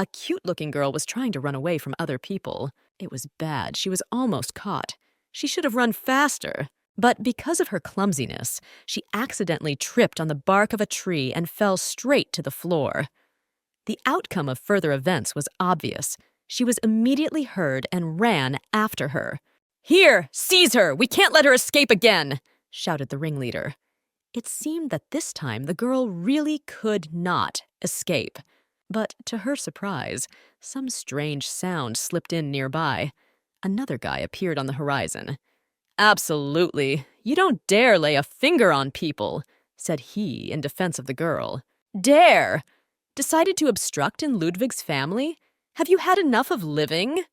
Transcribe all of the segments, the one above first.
A cute-looking girl was trying to run away from other people. It was bad. She was almost caught. She should have run faster. But because of her clumsiness, she accidentally tripped on the bark of a tree and fell straight to the floor. The outcome of further events was obvious. She was immediately heard and ran after her. "Here! Seize her! We can't let her escape again!" shouted the ringleader. It seemed that this time the girl really could not escape. But to her surprise, some strange sound slipped in nearby. Another guy appeared on the horizon. "Absolutely. You don't dare lay a finger on people," said he in defense of the girl. "Dare? Decided to obstruct in Ludwig's family? Have you had enough of living?"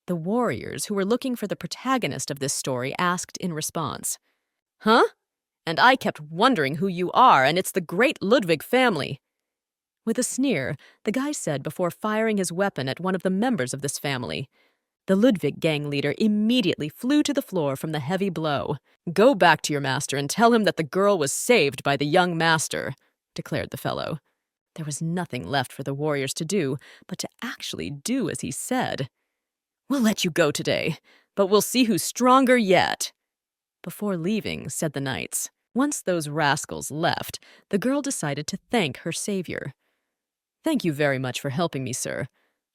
The warriors who were looking for the protagonist of this story asked in response. "Huh? And I kept wondering who you are, and it's the great Ludwig family." With a sneer, the guy said before firing his weapon at one of the members of this family. The Ludwig gang leader immediately flew to the floor from the heavy blow. "Go back to your master and tell him that the girl was saved by the young master," declared the fellow. There was nothing left for the warriors to do but to actually do as he said. "We'll let you go today, but we'll see who's stronger yet." Before leaving, said the knights. Once those rascals left, the girl decided to thank her savior. "Thank you very much for helping me, sir.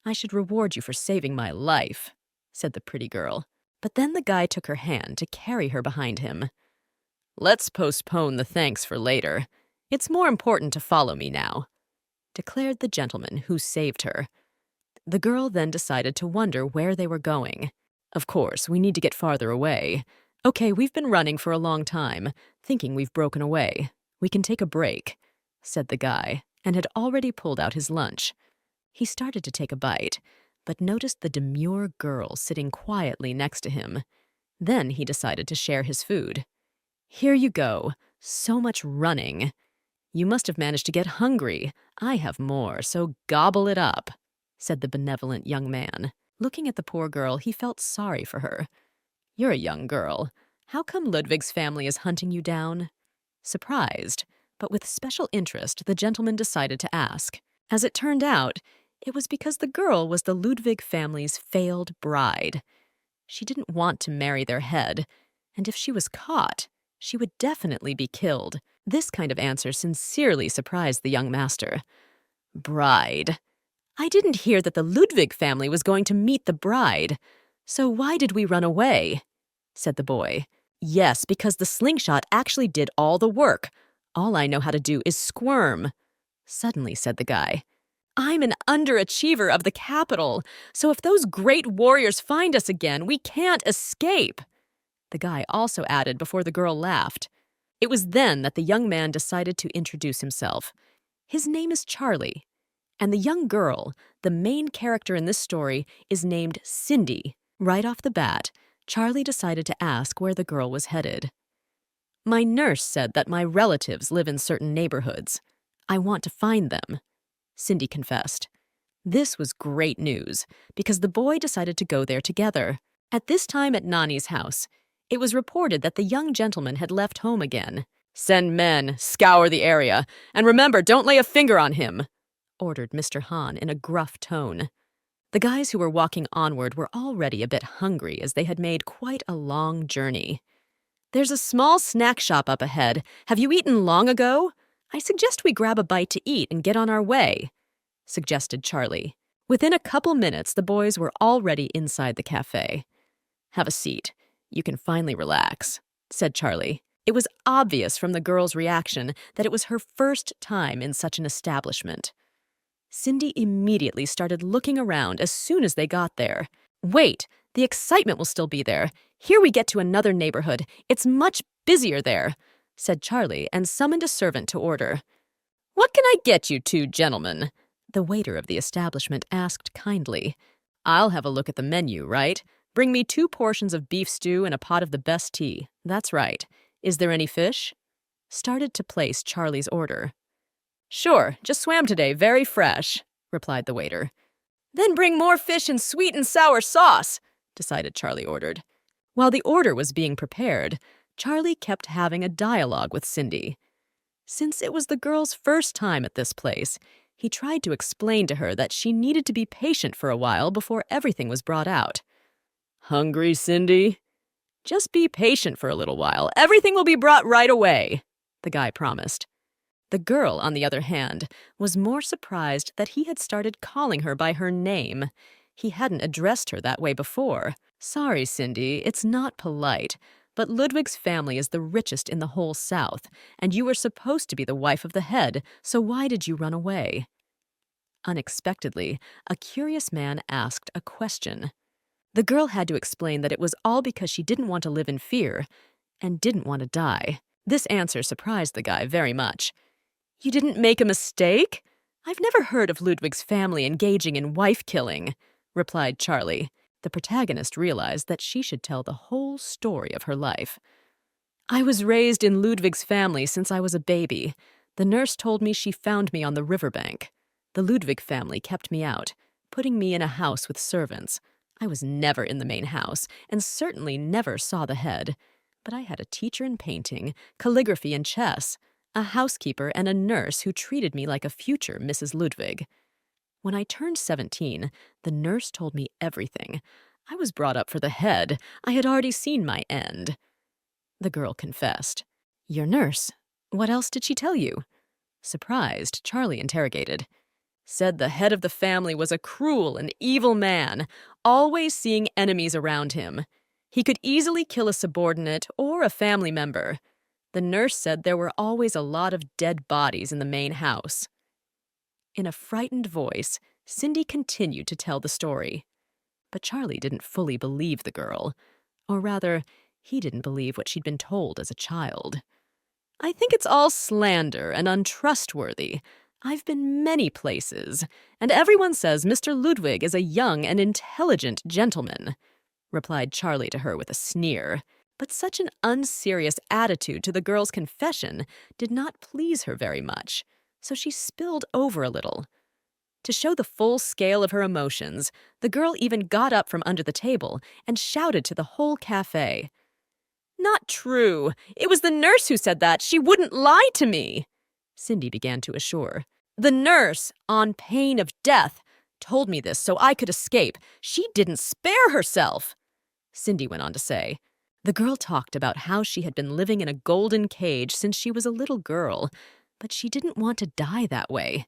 I should reward you for saving my life," said the pretty girl. But then the guy took her hand to carry her behind him. "Let's postpone the thanks for later. It's more important to follow me now," declared the gentleman who saved her. The girl then decided to wonder where they were going. "Of course, we need to get farther away. Okay, we've been running for a long time, thinking we've broken away. We can take a break," said the guy, and had already pulled out his lunch. He started to take a bite, but noticed the demure girl sitting quietly next to him. Then he decided to share his food. "Here you go. So much running. You must have managed to get hungry. I have more, so gobble it up," said the benevolent young man. Looking at the poor girl, he felt sorry for her. "You're a young girl. How come Ludwig's family is hunting you down?" Surprised, but with special interest, the gentleman decided to ask. As it turned out, it was because the girl was the Ludwig family's failed bride. She didn't want to marry their head, and if she was caught, she would definitely be killed. This kind of answer sincerely surprised the young master. "Bride? I didn't hear that the Ludwig family was going to meet the bride. So why did we run away?" said the boy. "Yes, because the slingshot actually did all the work. All I know how to do is squirm," suddenly said the guy. "I'm an underachiever of the capital, so if those great warriors find us again, we can't escape," the guy also added before the girl laughed. It was then that the young man decided to introduce himself. His name is Charlie, and the young girl, the main character in this story, is named Cindy. Right off the bat, Charlie decided to ask where the girl was headed. "My nurse said that my relatives live in certain neighborhoods. I want to find them," Cindy confessed. This was great news, because the boy decided to go there together. At this time at Nani's house, it was reported that the young gentleman had left home again. "Send men, scour the area, and remember, don't lay a finger on him," ordered Mr. Han in a gruff tone. The guys who were walking onward were already a bit hungry as they had made quite a long journey. "There's a small snack shop up ahead. Have you eaten long ago? I suggest we grab a bite to eat and get on our way," suggested Charlie. Within a couple minutes, the boys were already inside the cafe. "Have a seat. You can finally relax," said Charlie. It was obvious from the girl's reaction that it was her first time in such an establishment. Cindy immediately started looking around as soon as they got there. "Wait, the excitement will still be there. Here we get to another neighborhood. It's much busier there," said Charlie and summoned a servant to order. "What can I get you two gentlemen?" the waiter of the establishment asked kindly. "I'll have a look at the menu, right? Bring me 2 portions of beef stew and a pot of the best tea. That's right. Is there any fish?" Started to place Charlie's order. "Sure, just swam today, very fresh," replied the waiter. "Then bring more fish and sweet and sour sauce," decided Charlie ordered. While the order was being prepared, Charlie kept having a dialogue with Cindy. Since it was the girl's first time at this place, He tried to explain to her that she needed to be patient for a while before everything was brought out. "Hungry, Cindy? Just be patient for a little while. Everything will be brought right away," the guy promised. The girl, on the other hand, was more surprised that he had started calling her by her name. He hadn't addressed her that way before. "Sorry, Cindy, it's not polite, but Ludwig's family is the richest in the whole South, and you were supposed to be the wife of the head, so why did you run away?" Unexpectedly, a curious man asked a question. The girl had to explain that it was all because she didn't want to live in fear and didn't want to die. This answer surprised the guy very much. "You didn't make a mistake? I've never heard of Ludwig's family engaging in wife-killing," replied Charlie. The protagonist realized that she should tell the whole story of her life. "I was raised in Ludwig's family since I was a baby. The nurse told me she found me on the riverbank. The Ludwig family kept me out, putting me in a house with servants. I was never in the main house, and certainly never saw the head. But I had a teacher in painting, calligraphy, and chess, a housekeeper, and a nurse who treated me like a future Mrs. Ludwig. When I turned 17, the nurse told me everything. I was brought up for the head. I had already seen my end." The girl confessed. "Your nurse? What else did she tell you?" Surprised, Charlie interrogated. "Said the head of the family was a cruel and evil man, always seeing enemies around him. He could easily kill a subordinate or a family member. The nurse said there were always a lot of dead bodies in the main house." In a frightened voice, Cindy continued to tell the story. But Charlie didn't fully believe the girl. Or rather, he didn't believe what she'd been told as a child. "I think it's all slander and untrustworthy. I've been many places, and everyone says Mr. Ludwig is a young and intelligent gentleman," replied Charlie to her with a sneer. But such an unserious attitude to the girl's confession did not please her very much, so she spilled over a little. To show the full scale of her emotions, the girl even got up from under the table and shouted to the whole cafe. "Not true! It was the nurse who said that! She wouldn't lie to me!" Cindy began to assure. "The nurse, on pain of death, told me this so I could escape. She didn't spare herself," Cindy went on to say. The girl talked about how she had been living in a golden cage since she was a little girl, but she didn't want to die that way.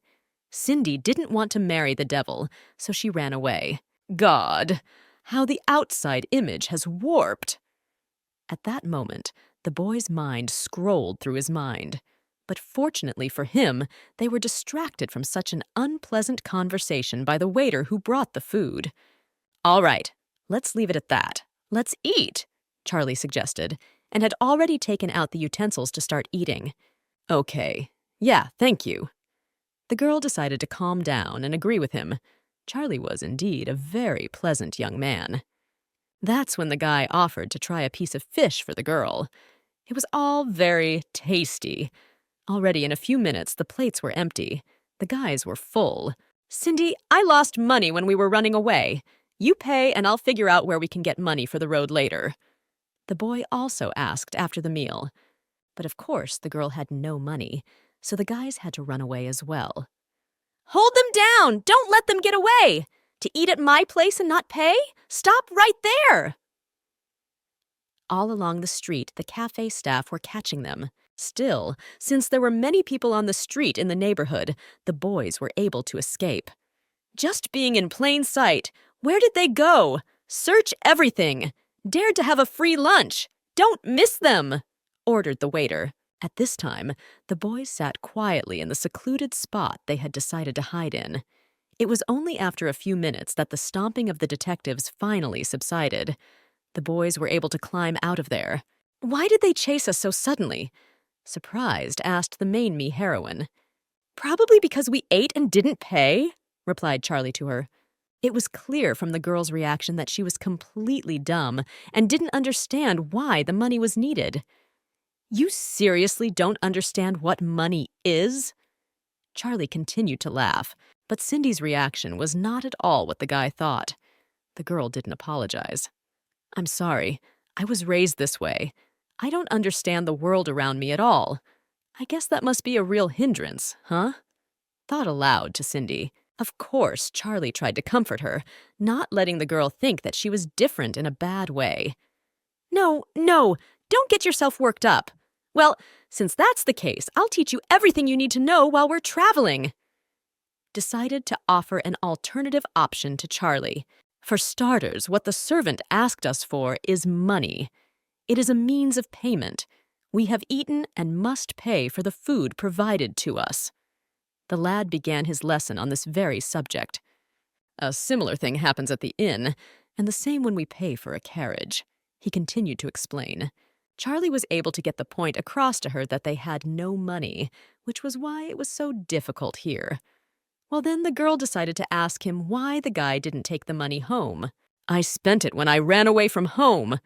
Cindy didn't want to marry the devil, so she ran away. God, how the outside image has warped! At that moment, the boy's mind scrolled through his mind. But fortunately for him, they were distracted from such an unpleasant conversation by the waiter who brought the food. "All right, let's leave it at that. Let's eat," Charlie suggested, and had already taken out the utensils to start eating. "Okay, yeah, thank you." The girl decided to calm down and agree with him. Charlie was indeed a very pleasant young man. That's when the guy offered to try a piece of fish for the girl. It was all very tasty. Already in a few minutes, the plates were empty. The guys were full. "Cindy, I lost money when we were running away. You pay and I'll figure out where we can get money for the road later." The boy also asked after the meal. But of course, the girl had no money, so the guys had to run away as well. "Hold them down! Don't let them get away! To eat at my place and not pay? Stop right there!" All along the street, the cafe staff were catching them. Still, since there were many people on the street in the neighborhood, the boys were able to escape. "Just being in plain sight. Where did they go? Search everything. Dared to have a free lunch. Don't miss them," ordered the waiter. At this time, the boys sat quietly in the secluded spot they had decided to hide in. It was only after a few minutes that the stomping of the detectives finally subsided. The boys were able to climb out of there. "Why did they chase us so suddenly?" Surprised, asked the main me heroine. "Probably because we ate and didn't pay," replied Charlie to her. It was clear from the girl's reaction that she was completely dumb and didn't understand why the money was needed. "You seriously don't understand what money is?" Charlie continued to laugh, but Cindy's reaction was not at all what the guy thought. The girl didn't apologize. "I'm sorry. I was raised this way. I don't understand the world around me at all. I guess that must be a real hindrance, huh?" thought aloud to Cindy. Of course, Charlie tried to comfort her, not letting the girl think that she was different in a bad way. No, don't get yourself worked up. Well, since that's the case, I'll teach you everything you need to know while we're traveling. Decided to offer an alternative option to Charlie. For starters, what the servant asked us for is money. It is a means of payment. We have eaten and must pay for the food provided to us. The lad began his lesson on this very subject. A similar thing happens at the inn, and the same when we pay for a carriage, he continued to explain. Charlie was able to get the point across to her that they had no money, which was why it was so difficult here. Well, then the girl decided to ask him why the guy didn't take the money home. I spent it when I ran away from home.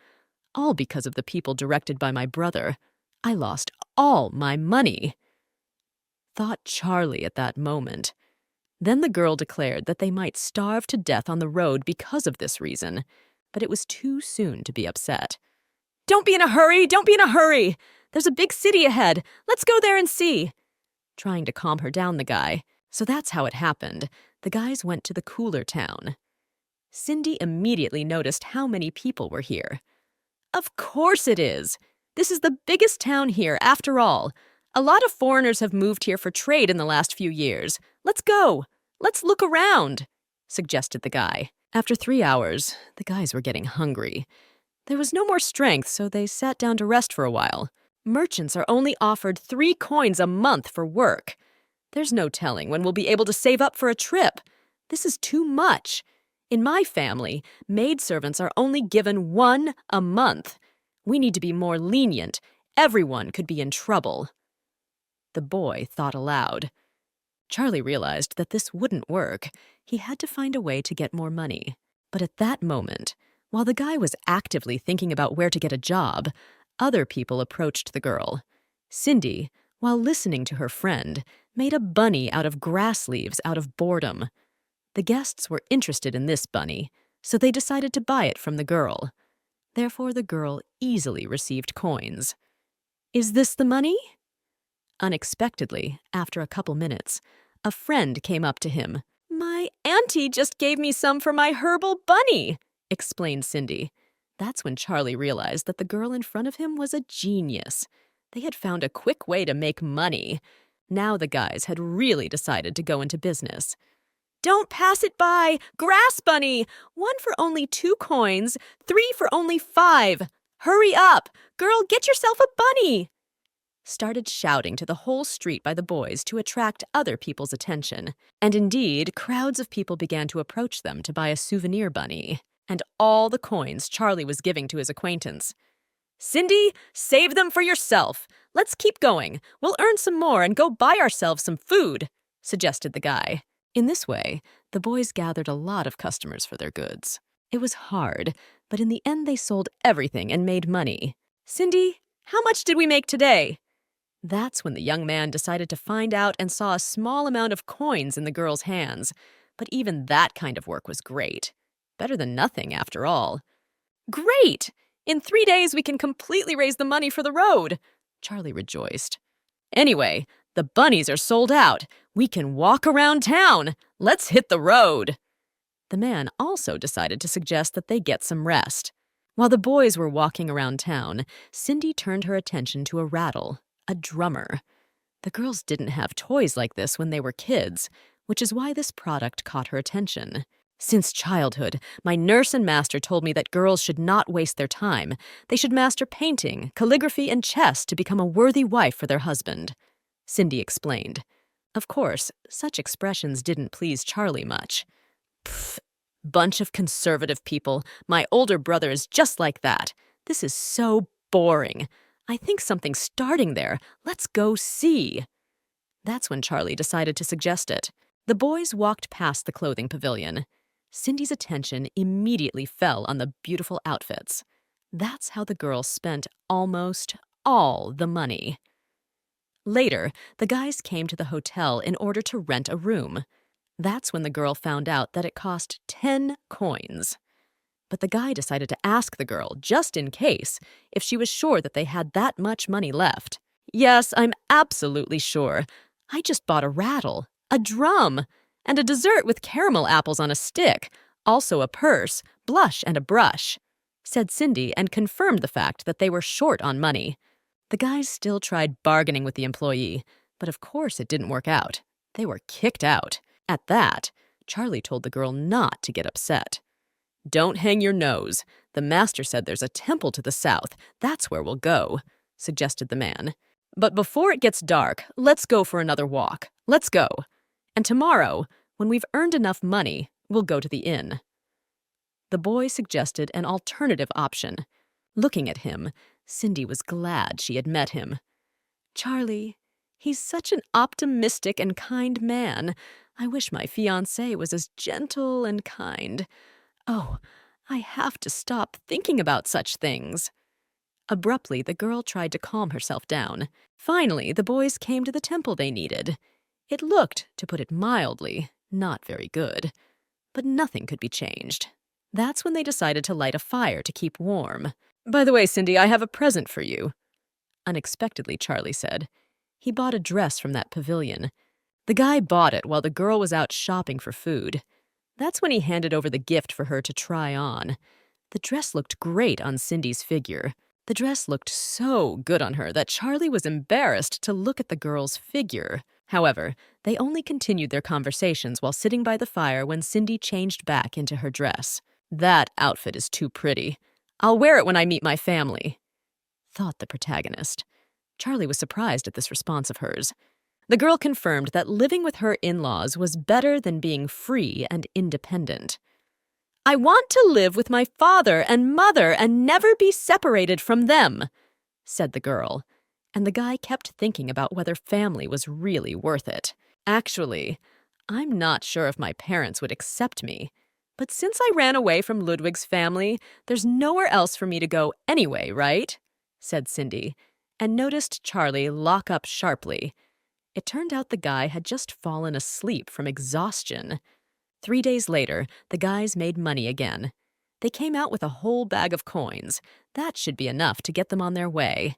All because of the people directed by my brother. I lost all my money. Thought Charlie at that moment. Then the girl declared that they might starve to death on the road because of this reason, but it was too soon to be upset. Don't be in a hurry! Don't be in a hurry! There's a big city ahead. Let's go there and see. Trying to calm her down, the guy. So that's how it happened. The guys went to the cooler town. Cindy immediately noticed how many people were here. Of course it is. This is the biggest town here, after all. A lot of foreigners have moved here for trade in the last few years. Let's go. Let's look around, suggested the guy. After 3 hours, the guys were getting hungry. There was no more strength, so they sat down to rest for a while. Merchants are only offered 3 coins a month for work. There's no telling when we'll be able to save up for a trip. This is too much. In my family, maidservants are only given 1 a month. We need to be more lenient. Everyone could be in trouble. The boy thought aloud. Charlie realized that this wouldn't work. He had to find a way to get more money. But at that moment, while the guy was actively thinking about where to get a job, other people approached the girl. Cindy, while listening to her friend, made a bunny out of grass leaves out of boredom. The guests were interested in this bunny, so they decided to buy it from the girl. Therefore, the girl easily received coins. Is this the money? Unexpectedly, after a couple minutes, a friend came up to him. My auntie just gave me some for my herbal bunny, explained Cindy. That's when Charlie realized that the girl in front of him was a genius. They had found a quick way to make money. Now the guys had really decided to go into business. Don't pass it by! Grass bunny! 1 for only 2 coins, 3 for only 5. Hurry up! Girl, get yourself a bunny! Started shouting to the whole street by the boys to attract other people's attention. And indeed, crowds of people began to approach them to buy a souvenir bunny. And all the coins Charlie was giving to his acquaintance. Cindy, save them for yourself. Let's keep going. We'll earn some more and go buy ourselves some food, suggested the guy. In this way, the boys gathered a lot of customers for their goods. It was hard, but in the end they sold everything and made money. Cindy, how much did we make today? That's when the young man decided to find out and saw a small amount of coins in the girl's hands. But even that kind of work was great. Better than nothing, after all. Great! In 3 days, we can completely raise the money for the road, Charlie rejoiced. Anyway, the bunnies are sold out. We can walk around town. Let's hit the road. The man also decided to suggest that they get some rest. While the boys were walking around town, Cindy turned her attention to a rattle, a drummer. The girls didn't have toys like this when they were kids, which is why this product caught her attention. Since childhood, my nurse and master told me that girls should not waste their time. They should master painting, calligraphy, and chess to become a worthy wife for their husband, Cindy explained. Of course, such expressions didn't please Charlie much. Pfft, bunch of conservative people. My older brother is just like that. This is so boring. I think something's starting there. Let's go see. That's when Charlie decided to suggest it. The boys walked past the clothing pavilion. Cindy's attention immediately fell on the beautiful outfits. That's how the girl spent almost all the money. Later, the guys came to the hotel in order to rent a room. That's when the girl found out that it cost 10 coins. But the guy decided to ask the girl, just in case, if she was sure that they had that much money left. Yes, I'm absolutely sure. I just bought a rattle, a drum, and a dessert with caramel apples on a stick, also a purse, blush, and a brush," said Cindy, and confirmed the fact that they were short on money. The guys still tried bargaining with the employee, but of course it didn't work out. They were kicked out. At that, Charlie told the girl not to get upset. "Don't hang your nose. The master said there's a temple to the south. That's where we'll go," suggested the man. "But before it gets dark, let's go for another walk. Let's go. And tomorrow, when we've earned enough money, we'll go to the inn." The boy suggested an alternative option. Looking at him, Cindy was glad she had met him. "Charlie, he's such an optimistic and kind man. I wish my fiancé was as gentle and kind. Oh, I have to stop thinking about such things." Abruptly, the girl tried to calm herself down. Finally, the boys came to the temple they needed. It looked, to put it mildly, not very good. But nothing could be changed. That's when they decided to light a fire to keep warm. "By the way, Cindy, I have a present for you," unexpectedly Charlie said. He bought a dress from that pavilion. The guy bought it while the girl was out shopping for food. That's when he handed over the gift for her to try on. The dress looked great on Cindy's figure. The dress looked so good on her that Charlie was embarrassed to look at the girl's figure. However, they only continued their conversations while sitting by the fire when Cindy changed back into her dress. "That outfit is too pretty. I'll wear it when I meet my family," thought the protagonist. Charlie was surprised at this response of hers. The girl confirmed that living with her in-laws was better than being free and independent. "I want to live with my father and mother and never be separated from them," said the girl. And the guy kept thinking about whether family was really worth it. "Actually, I'm not sure if my parents would accept me. But since I ran away from Ludwig's family, there's nowhere else for me to go anyway, right?" said Cindy, and noticed Charlie lock up sharply. It turned out the guy had just fallen asleep from exhaustion. 3 days later, the guys made money again. They came out with a whole bag of coins. That should be enough to get them on their way.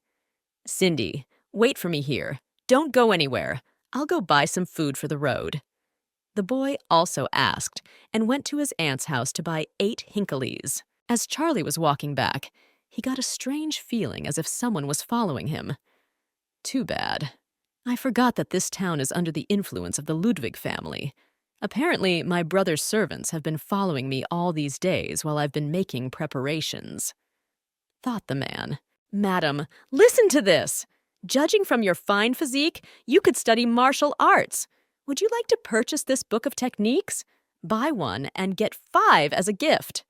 "Cindy, wait for me here. Don't go anywhere. I'll go buy some food for the road." The boy also asked and went to his aunt's house to buy 8 hinkleys. As Charlie was walking back, he got a strange feeling as if someone was following him. "Too bad. I forgot that this town is under the influence of the Ludwig family. Apparently, my brother's servants have been following me all these days while I've been making preparations," thought the man. "Madam, listen to this. Judging from your fine physique, you could study martial arts. Would you like to purchase this book of techniques? Buy one and get 5 as a gift."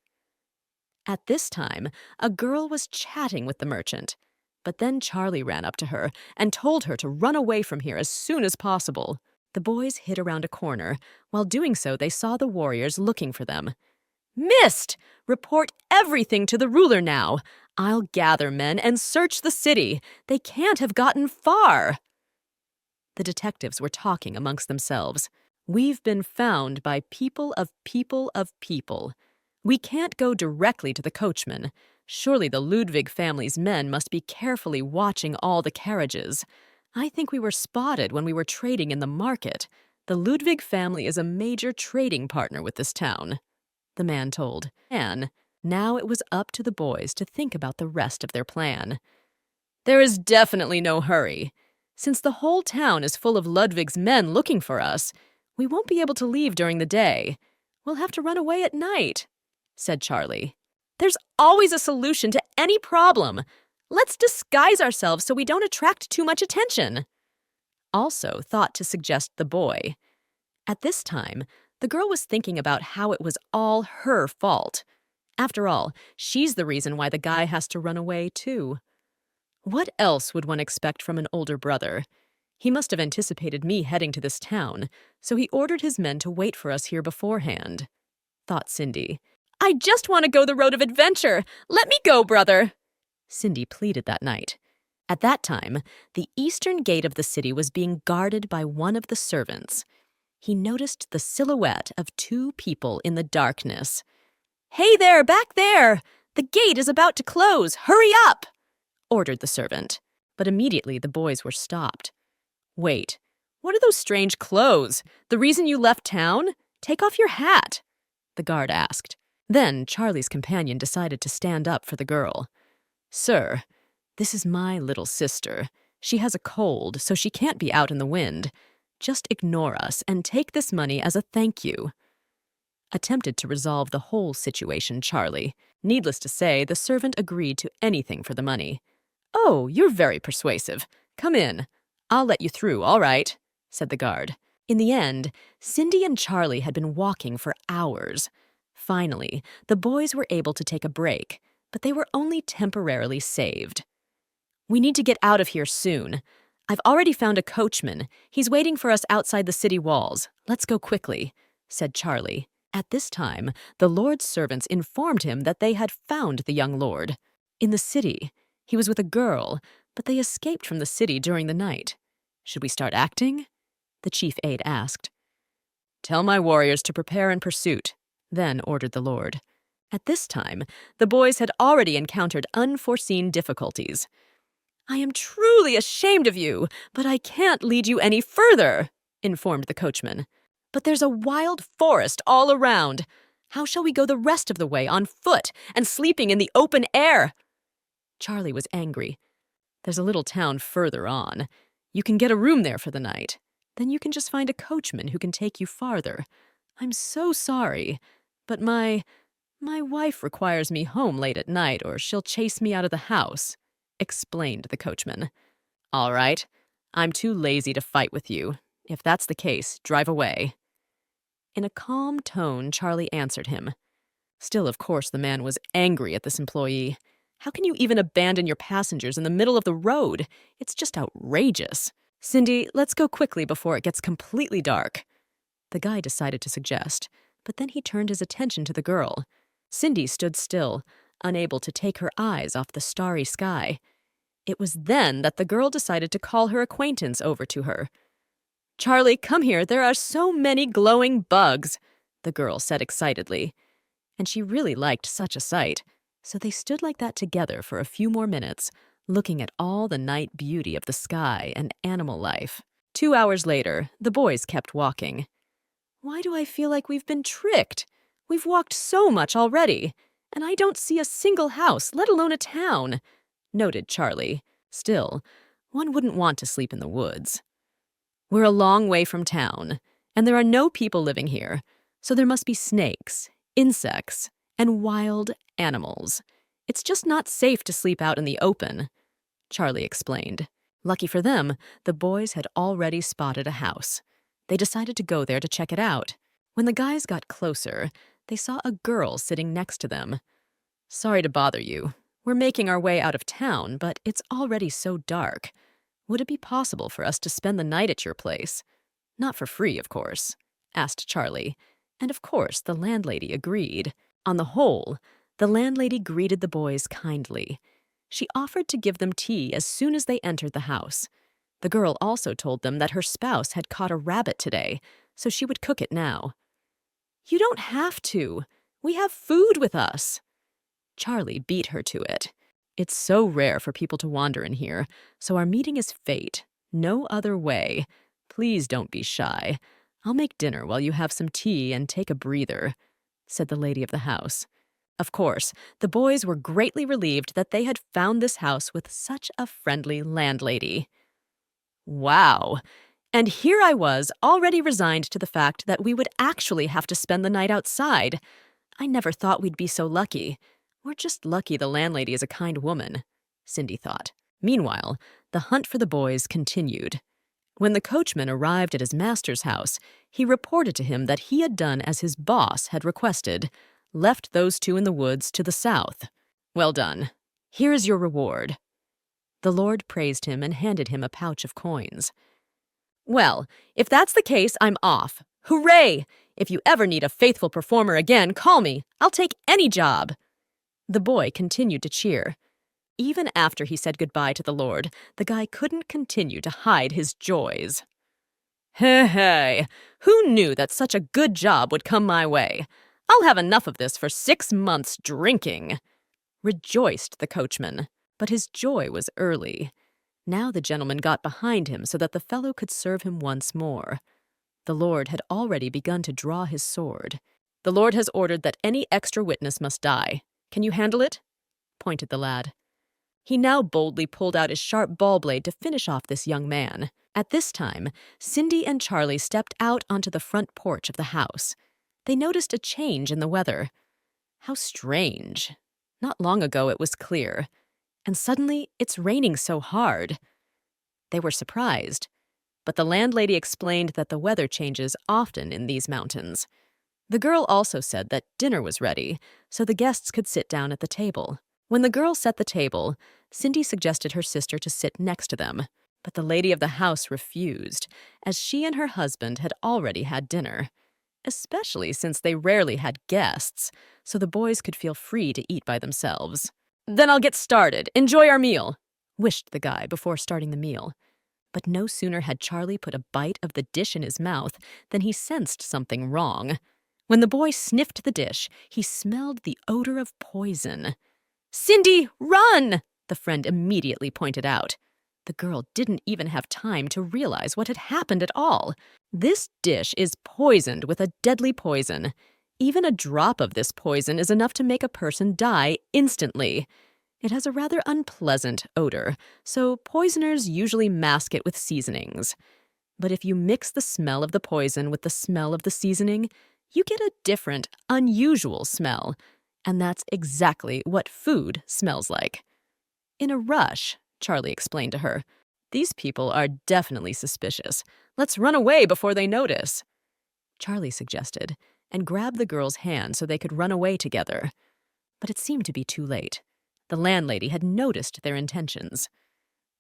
At this time, a girl was chatting with the merchant. But then Charlie ran up to her and told her to run away from here as soon as possible. The boys hid around a corner. While doing so, they saw the warriors looking for them. "Missed! Report everything to the ruler now. I'll gather men and search the city. They can't have gotten far." The detectives were talking amongst themselves. "We've been found by people of people of people. We can't go directly to the coachman. Surely the Ludwig family's men must be carefully watching all the carriages. I think we were spotted when we were trading in the market. The Ludwig family is a major trading partner with this town," the man told. And now it was up to the boys to think about the rest of their plan. "There is definitely no hurry. Since the whole town is full of Ludwig's men looking for us, we won't be able to leave during the day. We'll have to run away at night," said Charlie. "There's always a solution to any problem. Let's disguise ourselves so we don't attract too much attention," also thought to suggest the boy. At this time, the girl was thinking about how it was all her fault. After all, she's the reason why the guy has to run away, too. What else would one expect from an older brother? He must have anticipated me heading to this town, so he ordered his men to wait for us here beforehand, thought Cindy. "I just want to go the road of adventure. Let me go, brother," Cindy pleaded that night. At that time, the eastern gate of the city was being guarded by one of the servants. He noticed the silhouette of 2 people in the darkness. "Hey there, back there! The gate is about to close. Hurry up!" ordered the servant. But immediately the boys were stopped. "Wait, What are those strange clothes? The reason you left town? Take off your hat, the guard asked. Then Charlie's companion decided to stand up for the girl. Sir, this is my little sister. She has a cold, so she can't be out in the wind. Just ignore us and take this money as a thank you. Attempted to resolve the whole situation, Charlie. Needless to say, the servant agreed to anything for the money. Oh, you're very persuasive. Come in. I'll let you through, all right, said the guard. In the end, Cindy and Charlie had been walking for hours. Finally, the boys were able to take a break, but they were only temporarily saved. We need to get out of here soon. I've already found a coachman. He's waiting for us outside the city walls. Let's go quickly, said Charlie. At this time, the lord's servants informed him that they had found the young lord. In the city, he was with a girl, but they escaped from the city during the night. Should we start acting? The chief aide asked. Tell my warriors to prepare in pursuit, then ordered the lord. At this time, the boys had already encountered unforeseen difficulties. I am truly ashamed of you, but I can't lead you any further, informed the coachman. But there's a wild forest all around. How shall we go the rest of the way on foot and sleeping in the open air? Charlie was angry. There's a little town further on. You can get a room there for the night. Then you can just find a coachman who can take you farther. I'm so sorry, but my wife requires me home late at night or she'll chase me out of the house, explained the coachman. All right, I'm too lazy to fight with you. If that's the case, drive away. In a calm tone, Charlie answered him. Still, of course, the man was angry at this employee. How can you even abandon your passengers in the middle of the road? It's just outrageous. Cindy, let's go quickly before it gets completely dark. The guy decided to suggest, but then he turned his attention to the girl. Cindy stood still, unable to take her eyes off the starry sky. It was then that the girl decided to call her acquaintance over to her. Charlie, come here, there are so many glowing bugs, the girl said excitedly. And she really liked such a sight, so they stood like that together for a few more minutes, looking at all the night beauty of the sky and animal life. 2 hours later, the boys kept walking. Why do I feel like we've been tricked? We've walked so much already, and I don't see a single house, let alone a town, noted Charlie. Still, one wouldn't want to sleep in the woods. We're a long way from town, and there are no people living here, so there must be snakes, insects, and wild animals. It's just not safe to sleep out in the open, Charlie explained. Lucky for them, the boys had already spotted a house. They decided to go there to check it out. When the guys got closer, they saw a girl sitting next to them. Sorry to bother you. We're making our way out of town, but it's already so dark. Would it be possible for us to spend the night at your place? Not for free, of course, asked Charlie. And of course, the landlady agreed. On the whole, the landlady greeted the boys kindly. She offered to give them tea as soon as they entered the house. The girl also told them that her spouse had caught a rabbit today, so she would cook it now. You don't have to. We have food with us. Charlie beat her to it. It's so rare for people to wander in here, so our meeting is fate. No other way. Please don't be shy. I'll make dinner while you have some tea and take a breather, said the lady of the house. Of course, the boys were greatly relieved that they had found this house with such a friendly landlady. Wow! And here I was, already resigned to the fact that we would actually have to spend the night outside. I never thought we'd be so lucky. We're just lucky the landlady is a kind woman, Cindy thought. Meanwhile, the hunt for the boys continued. When the coachman arrived at his master's house, he reported to him that he had done as his boss had requested, left those two in the woods to the south. Well done. Here is your reward. The Lord praised him and handed him a pouch of coins. Well, if that's the case, I'm off. Hooray! If you ever need a faithful performer again, call me. I'll take any job. The boy continued to cheer. Even after he said goodbye to the Lord, the guy couldn't continue to hide his joys. Hey, who knew that such a good job would come my way? I'll have enough of this for 6 months drinking, rejoiced the coachman. But his joy was early. Now the gentleman got behind him so that the fellow could serve him once more. The lord had already begun to draw his sword. "The lord has ordered that any extra witness must die. Can you handle it?" pointed the lad. He now boldly pulled out his sharp ball blade to finish off this young man. At this time, Cindy and Charlie stepped out onto the front porch of the house. They noticed a change in the weather. How strange. Not long ago it was clear, and suddenly it's raining so hard. They were surprised, but the landlady explained that the weather changes often in these mountains. The girl also said that dinner was ready, so the guests could sit down at the table. When the girl set the table, Cindy suggested her sister to sit next to them, but the lady of the house refused, as she and her husband had already had dinner, especially since they rarely had guests, so the boys could feel free to eat by themselves. "Then I'll get started. Enjoy our meal," wished the guy before starting the meal. But no sooner had Charlie put a bite of the dish in his mouth than he sensed something wrong. When the boy sniffed the dish, he smelled the odor of poison. "Cindy, run!" the friend immediately pointed out. The girl didn't even have time to realize what had happened at all. This dish is poisoned with a deadly poison. Even a drop of this poison is enough to make a person die instantly. It has a rather unpleasant odor, so poisoners usually mask it with seasonings. But if you mix the smell of the poison with the smell of the seasoning, you get a different, unusual smell. And that's exactly what food smells like. "In a rush," Charlie explained to her. "These people are definitely suspicious. Let's run away before they notice," Charlie suggested, and grabbed the girl's hand so they could run away together. But it seemed to be too late. The landlady had noticed their intentions.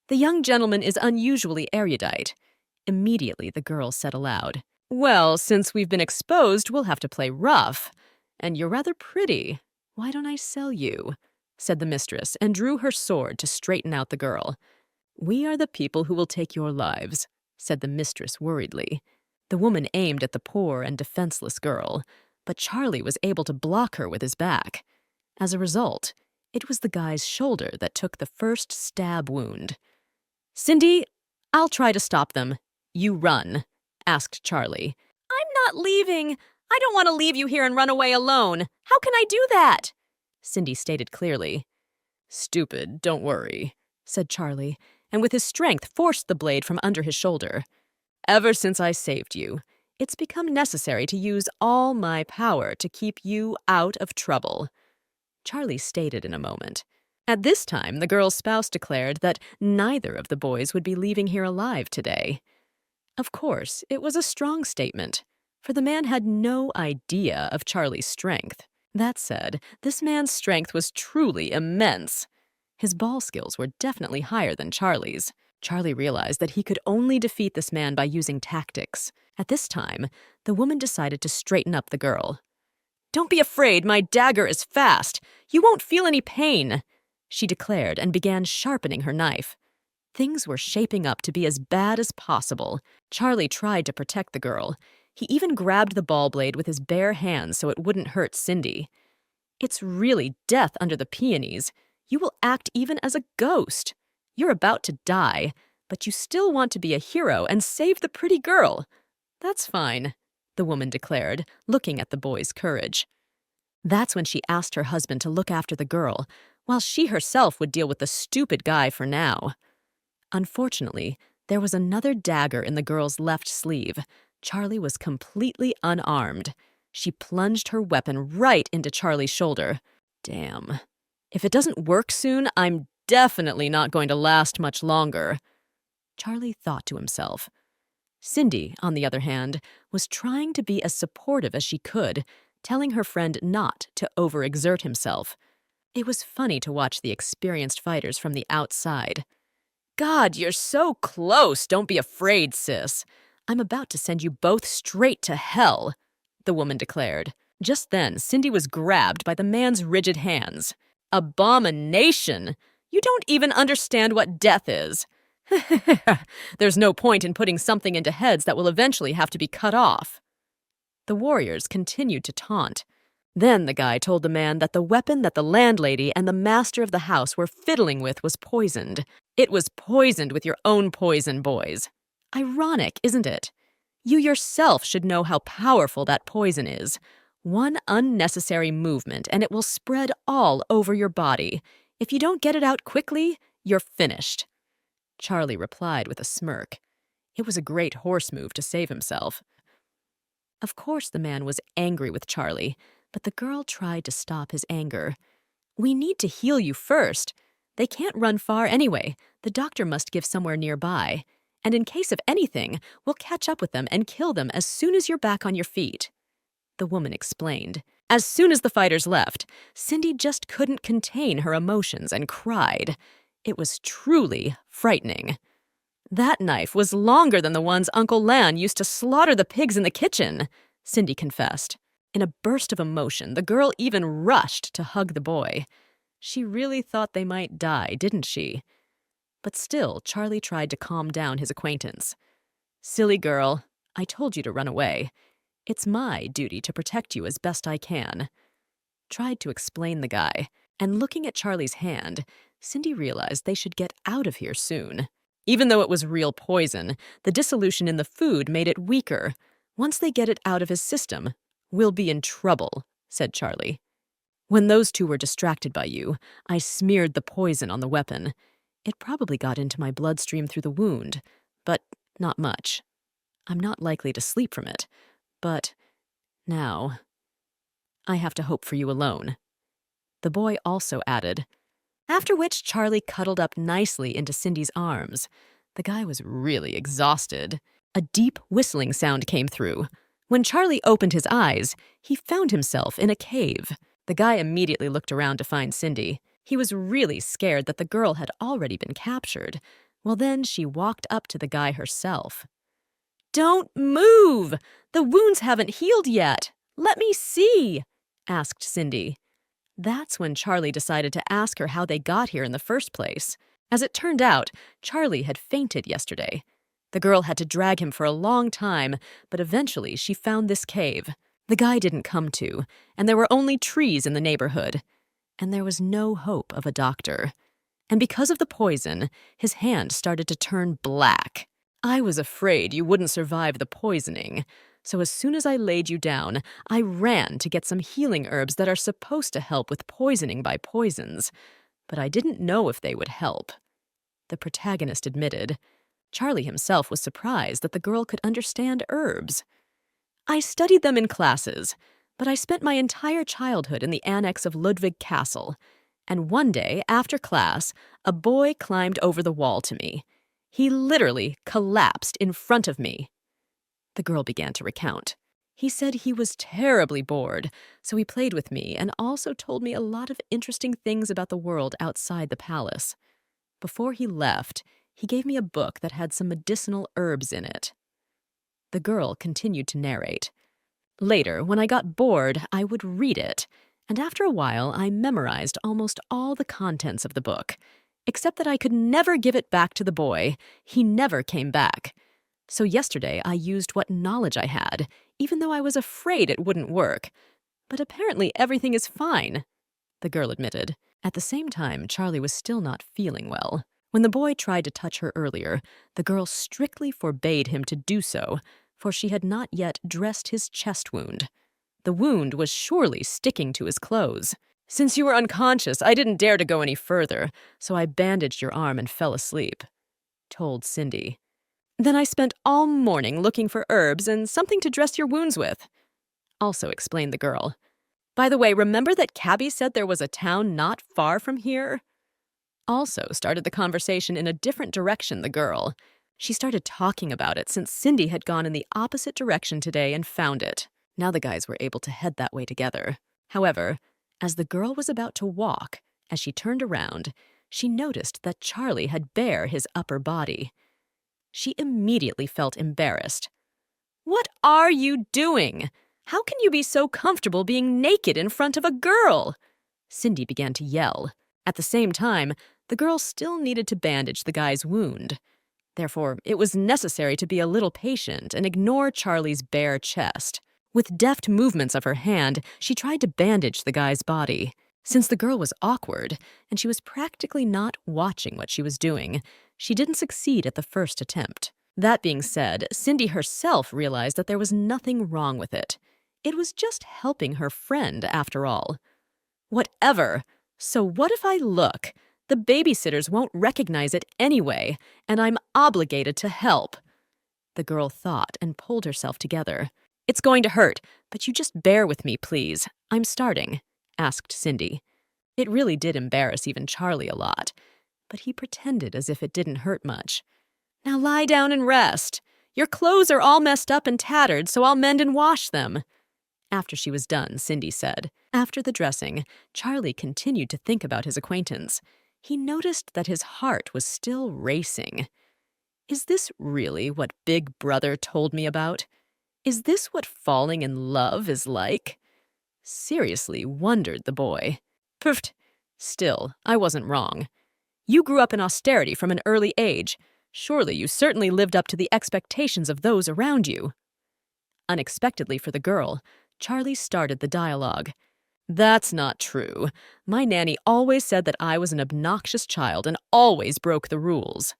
"The young gentleman is unusually erudite." Immediately the girl said aloud, "Well, since we've been exposed, we'll have to play rough. And you're rather pretty. Why don't I sell you?" said the mistress, and drew her sword to straighten out the girl. "We are the people who will take your lives," said the mistress worriedly. The woman aimed at the poor and defenseless girl, but Charlie was able to block her with his back. As a result, it was the guy's shoulder that took the first stab wound. "Cindy, I'll try to stop them. You run," asked Charlie. "I'm not leaving. I don't want to leave you here and run away alone. How can I do that?" Cindy stated clearly. "Stupid, don't worry," said Charlie, and with his strength forced the blade from under his shoulder. "Ever since I saved you, it's become necessary to use all my power to keep you out of trouble," Charlie stated in a moment. At this time, the girl's spouse declared that neither of the boys would be leaving here alive today. Of course, it was a strong statement, for the man had no idea of Charlie's strength. That said, this man's strength was truly immense. His ball skills were definitely higher than Charlie's. Charlie realized that he could only defeat this man by using tactics. At this time, the woman decided to straighten up the girl. "Don't be afraid, my dagger is fast. You won't feel any pain," she declared and began sharpening her knife. Things were shaping up to be as bad as possible. Charlie tried to protect the girl. He even grabbed the ball blade with his bare hands so it wouldn't hurt Cindy. "It's really death under the peonies. You will act even as a ghost. You're about to die, but you still want to be a hero and save the pretty girl. That's fine," the woman declared, looking at the boy's courage. That's when she asked her husband to look after the girl, while she herself would deal with the stupid guy for now. Unfortunately, there was another dagger in the girl's left sleeve. Charlie was completely unarmed. She plunged her weapon right into Charlie's shoulder. Damn. If it doesn't work soon, I'm definitely not going to last much longer, Charlie thought to himself. Cindy, on the other hand, was trying to be as supportive as she could, telling her friend not to overexert himself. It was funny to watch the experienced fighters from the outside. "God, you're so close! Don't be afraid, sis. I'm about to send you both straight to hell," the woman declared. Just then, Cindy was grabbed by the man's rigid hands. "Abomination! You don't even understand what death is." "There's no point in putting something into heads that will eventually have to be cut off." The warriors continued to taunt. Then the guy told the man that the weapon that the landlady and the master of the house were fiddling with was poisoned. It was poisoned with your own poison, boys. Ironic, isn't it? You yourself should know how powerful that poison is. One unnecessary movement and it will spread all over your body. If you don't get it out quickly, you're finished. Charlie replied with a smirk. It was a great horse move to save himself. Of course the man was angry with Charlie, but the girl tried to stop his anger. We need to heal you first. They can't run far anyway. The doctor must give somewhere nearby. And in case of anything, we'll catch up with them and kill them as soon as you're back on your feet. The woman explained. As soon as the fighters left, Cindy just couldn't contain her emotions and cried. It was truly frightening. That knife was longer than the ones Uncle Lan used to slaughter the pigs in the kitchen, Cindy confessed. In a burst of emotion, the girl even rushed to hug the boy. She really thought they might die, didn't she? But still, Charlie tried to calm down his acquaintance. Silly girl, I told you to run away. It's my duty to protect you as best I can. Tried to explain the guy, and looking at Charlie's hand, Cindy realized they should get out of here soon. Even though it was real poison, the dissolution in the food made it weaker. Once they get it out of his system, we'll be in trouble, said Charlie. When those two were distracted by you, I smeared the poison on the weapon. It probably got into my bloodstream through the wound, but not much. I'm not likely to sleep from it, but now I have to hope for you alone. The boy also added, after which Charlie cuddled up nicely into Cindy's arms. The guy was really exhausted. A deep whistling sound came through. When Charlie opened his eyes, he found himself in a cave. The guy immediately looked around to find Cindy. He was really scared that the girl had already been captured. Well, then she walked up to the guy herself. Don't move! The wounds haven't healed yet. Let me see, asked Cindy. That's when Charlie decided to ask her how they got here in the first place. As it turned out, Charlie had fainted yesterday. The girl had to drag him for a long time, but eventually she found this cave. The guy didn't come to, and there were only trees in the neighborhood. And there was no hope of a doctor. And because of the poison, his hand started to turn black. I was afraid you wouldn't survive the poisoning. So as soon as I laid you down, I ran to get some healing herbs that are supposed to help with poisoning by poisons. But I didn't know if they would help. The protagonist admitted. Charlie himself was surprised that the girl could understand herbs. I studied them in classes, but I spent my entire childhood in the annex of Ludwig Castle. And one day, after class, a boy climbed over the wall to me. He literally collapsed in front of me. The girl began to recount. He said he was terribly bored, so he played with me and also told me a lot of interesting things about the world outside the palace. Before he left, he gave me a book that had some medicinal herbs in it. The girl continued to narrate. Later, when I got bored, I would read it, and after a while I memorized almost all the contents of the book, except that I could never give it back to the boy. He never came back. So yesterday I used what knowledge I had, even though I was afraid it wouldn't work. But apparently everything is fine, the girl admitted. At the same time, Charlie was still not feeling well. When the boy tried to touch her earlier, the girl strictly forbade him to do so, for she had not yet dressed his chest wound. The wound was surely sticking to his clothes. Since you were unconscious, I didn't dare to go any further, so I bandaged your arm and fell asleep, told Cindy. Then I spent all morning looking for herbs and something to dress your wounds with, also explained the girl. By the way, remember that Cabby said there was a town not far from here? Also started the conversation in a different direction, the girl. She started talking about it since Cindy had gone in the opposite direction today and found it. Now the guys were able to head that way together. However, as the girl was about to walk, as she turned around, she noticed that Charlie had bare his upper body. She immediately felt embarrassed. What are you doing? How can you be so comfortable being naked in front of a girl? Cindy began to yell. At the same time, the girl still needed to bandage the guy's wound. Therefore, it was necessary to be a little patient and ignore Charlie's bare chest. With deft movements of her hand, she tried to bandage the guy's body. Since the girl was awkward, and she was practically not watching what she was doing, she didn't succeed at the first attempt. That being said, Cindy herself realized that there was nothing wrong with it. It was just helping her friend, after all. Whatever. So what if I look? The babysitters won't recognize it anyway, and I'm obligated to help. The girl thought and pulled herself together. It's going to hurt, but you just bear with me, please. I'm starting, asked Cindy. It really did embarrass even Charlie a lot, but he pretended as if it didn't hurt much. Now lie down and rest. Your clothes are all messed up and tattered, so I'll mend and wash them. After she was done, Cindy said. After the dressing, Charlie continued to think about his acquaintance. He noticed that his heart was still racing. Is this really what Big Brother told me about? Is this what falling in love is like? Seriously, wondered the boy. Pfft. Still, I wasn't wrong. You grew up in austerity from an early age. Surely you certainly lived up to the expectations of those around you. Unexpectedly for the girl, Charlie started the dialogue. That's not true. My nanny always said that I was an obnoxious child and always broke the rules.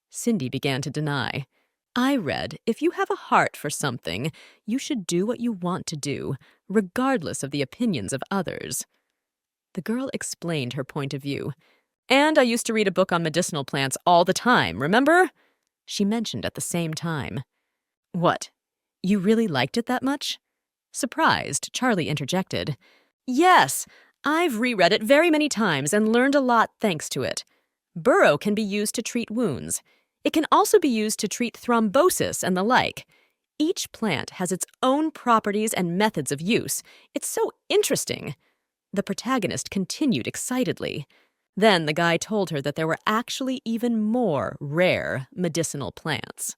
Cindy began to deny. I read, if you have a heart for something, you should do what you want to do, regardless of the opinions of others. The girl explained her point of view. And I used to read a book on medicinal plants all the time, remember? She mentioned at the same time. What? You really liked it that much? Surprised, Charlie interjected. Yes, I've reread it very many times and learned a lot thanks to it. Burro can be used to treat wounds. It can also be used to treat thrombosis and the like. Each plant has its own properties and methods of use. It's so interesting. The protagonist continued excitedly. Then the guy told her that there were actually even more rare medicinal plants.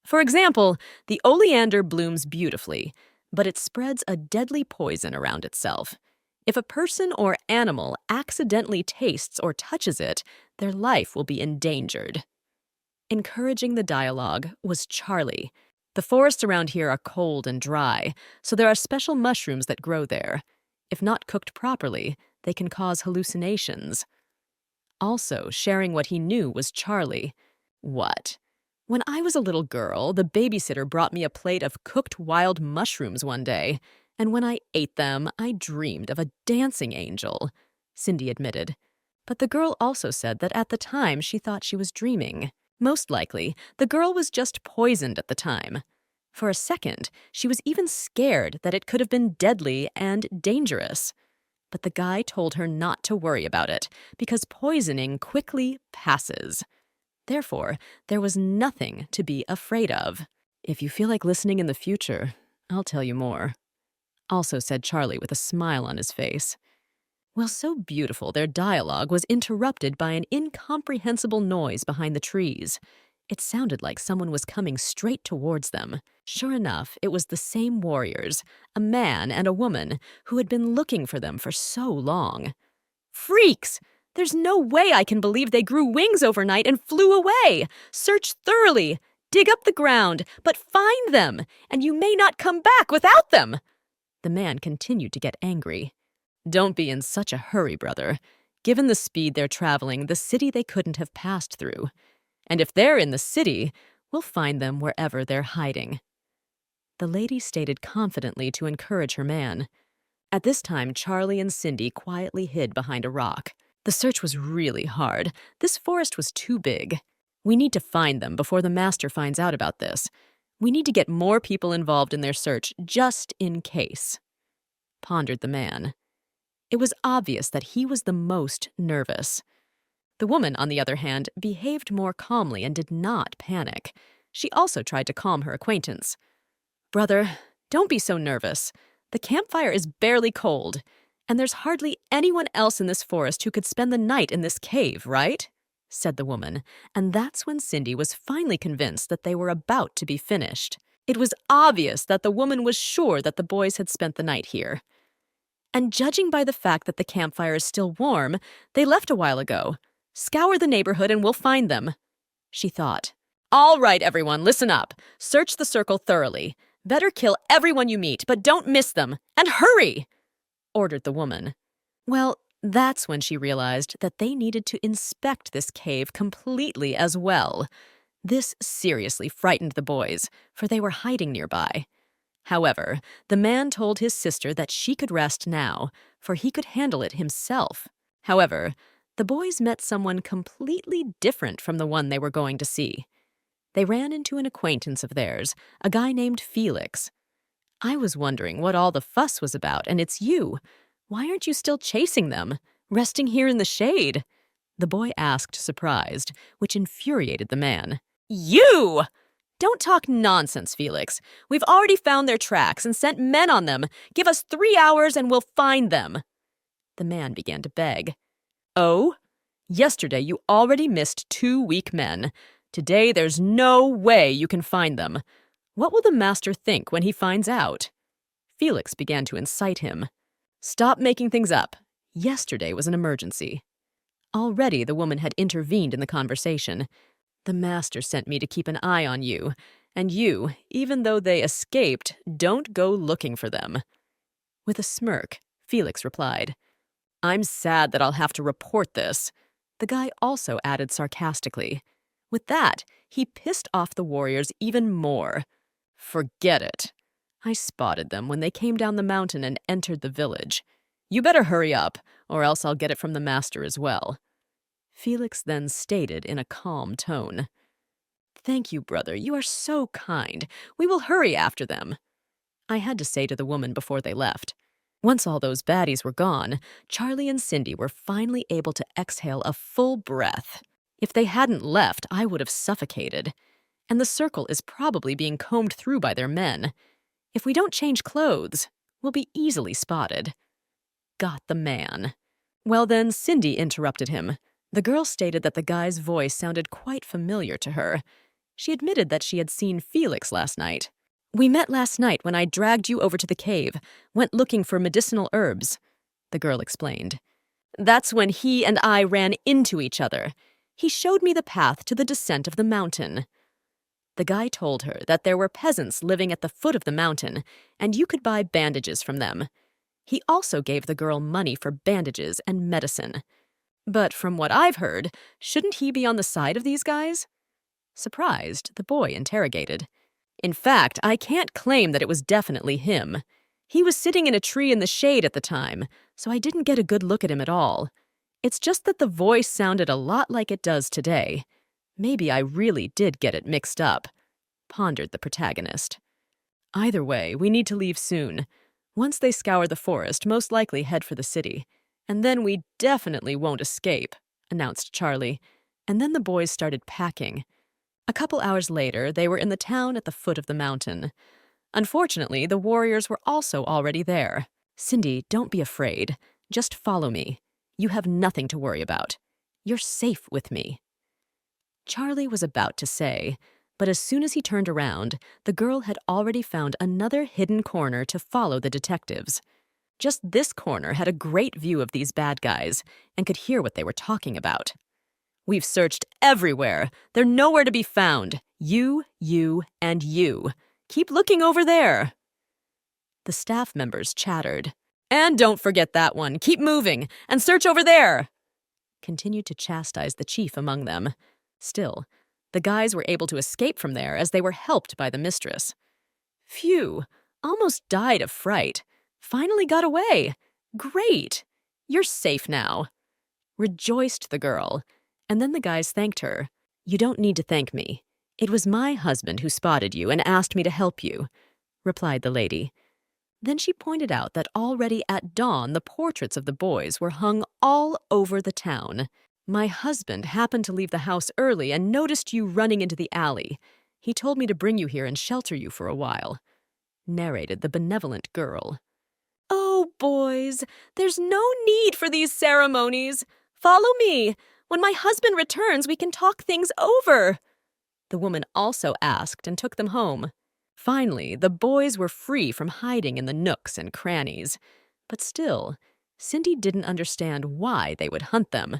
For example, the oleander blooms beautifully, but it spreads a deadly poison around itself. If a person or animal accidentally tastes or touches it, their life will be endangered. Encouraging the dialogue was Charlie. The forests around here are cold and dry, so there are special mushrooms that grow there. If not cooked properly, they can cause hallucinations. Also, sharing what he knew was Charlie. What? When I was a little girl, the babysitter brought me a plate of cooked wild mushrooms one day, and when I ate them, I dreamed of a dancing angel, Cindy admitted. But the girl also said that at the time she thought she was dreaming. Most likely, the girl was just poisoned at the time. For a second, she was even scared that it could have been deadly and dangerous. But the guy told her not to worry about it, because poisoning quickly passes. Therefore, there was nothing to be afraid of. If you feel like listening in the future, I'll tell you more. Also said Charlie with a smile on his face. Well, so beautiful, their dialogue was interrupted by an incomprehensible noise behind the trees. It sounded like someone was coming straight towards them. Sure enough, it was the same warriors, a man and a woman, who had been looking for them for so long. Freaks! There's no way I can believe they grew wings overnight and flew away! Search thoroughly! Dig up the ground, but find them, and you may not come back without them! The man continued to get angry. Don't be in such a hurry, brother. Given the speed they're traveling, the city they couldn't have passed through. And if they're in the city, we'll find them wherever they're hiding. The lady stated confidently to encourage her man. At this time, Charlie and Cindy quietly hid behind a rock. The search was really hard. This forest was too big. We need to find them before the master finds out about this. We need to get more people involved in their search, just in case, pondered the man. It was obvious that he was the most nervous. The woman, on the other hand, behaved more calmly and did not panic. She also tried to calm her acquaintance. Brother, don't be so nervous. The campfire is barely cold, and there's hardly anyone else in this forest who could spend the night in this cave, right? Said the woman, and that's when Cindy was finally convinced that they were about to be finished. It was obvious that the woman was sure that the boys had spent the night here. And judging by the fact that the campfire is still warm, they left a while ago. Scour the neighborhood and we'll find them, she thought. All right, everyone, listen up. Search the circle thoroughly. Better kill everyone you meet, but don't miss them. And hurry! Ordered the woman. Well, that's when she realized that they needed to inspect this cave completely as well. This seriously frightened the boys, for they were hiding nearby. However, the man told his sister that she could rest now, for he could handle it himself. However, the boys met someone completely different from the one they were going to see. They ran into an acquaintance of theirs, a guy named Felix. I was wondering what all the fuss was about, and it's you. Why aren't you still chasing them, resting here in the shade? The boy asked, surprised, which infuriated the man. You! Don't talk nonsense, Felix. We've already found their tracks and sent men on them. Give us 3 hours and we'll find them. The man began to beg. Oh? Yesterday you already missed 2 weak men. Today there's no way you can find them. What will the master think when he finds out? Felix began to incite him. Stop making things up. Yesterday was an emergency. Already the woman had intervened in the conversation. The master sent me to keep an eye on you, and you, even though they escaped, don't go looking for them. With a smirk, Felix replied, I'm sad that I'll have to report this. The guy also added sarcastically. With that, he pissed off the warriors even more. Forget it. I spotted them when they came down the mountain and entered the village. You better hurry up, or else I'll get it from the master as well. Felix then stated in a calm tone. Thank you, brother. You are so kind. We will hurry after them. I had to say to the woman before they left. Once all those baddies were gone, Charlie and Cindy were finally able to exhale a full breath. If they hadn't left, I would have suffocated. And the circle is probably being combed through by their men. If we don't change clothes, we'll be easily spotted. Got the man. Well then, Cindy interrupted him. The girl stated that the guy's voice sounded quite familiar to her. She admitted that she had seen Felix last night. We met last night when I dragged you over to the cave, went looking for medicinal herbs, the girl explained. That's when he and I ran into each other. He showed me the path to the descent of the mountain. The guy told her that there were peasants living at the foot of the mountain, and you could buy bandages from them. He also gave the girl money for bandages and medicine. But from what I've heard, shouldn't he be on the side of these guys? Surprised, the boy interrogated. In fact, I can't claim that it was definitely him. He was sitting in a tree in the shade at the time, so I didn't get a good look at him at all. It's just that the voice sounded a lot like it does today. Maybe I really did get it mixed up, pondered the protagonist. Either way, we need to leave soon. Once they scour the forest, most likely head for the city. And then we definitely won't escape, announced Charlie. And then the boys started packing. A couple hours later, they were in the town at the foot of the mountain. Unfortunately, the warriors were also already there. Cindy, don't be afraid. Just follow me. You have nothing to worry about. You're safe with me. Charlie was about to say, but as soon as he turned around, the girl had already found another hidden corner to follow the detectives. Just this corner had a great view of these bad guys and could hear what they were talking about. We've searched everywhere. They're nowhere to be found. You, and you. Keep looking over there. The staff members chattered. And don't forget that one. Keep moving and search over there. Continued to chastise the chief among them. Still, the guys were able to escape from there as they were helped by the mistress. Phew, almost died of fright. Finally got away. Great. You're safe now. Rejoiced the girl, and then the guys thanked her. You don't need to thank me. It was my husband who spotted you and asked me to help you, replied the lady. Then she pointed out that already at dawn the portraits of the boys were hung all over the town. My husband happened to leave the house early and noticed you running into the alley. He told me to bring you here and shelter you for a while, narrated the benevolent girl. Oh, boys, there's no need for these ceremonies. Follow me. When my husband returns, we can talk things over. The woman also asked and took them home. Finally, the boys were free from hiding in the nooks and crannies. But still, Cindy didn't understand why they would hunt them.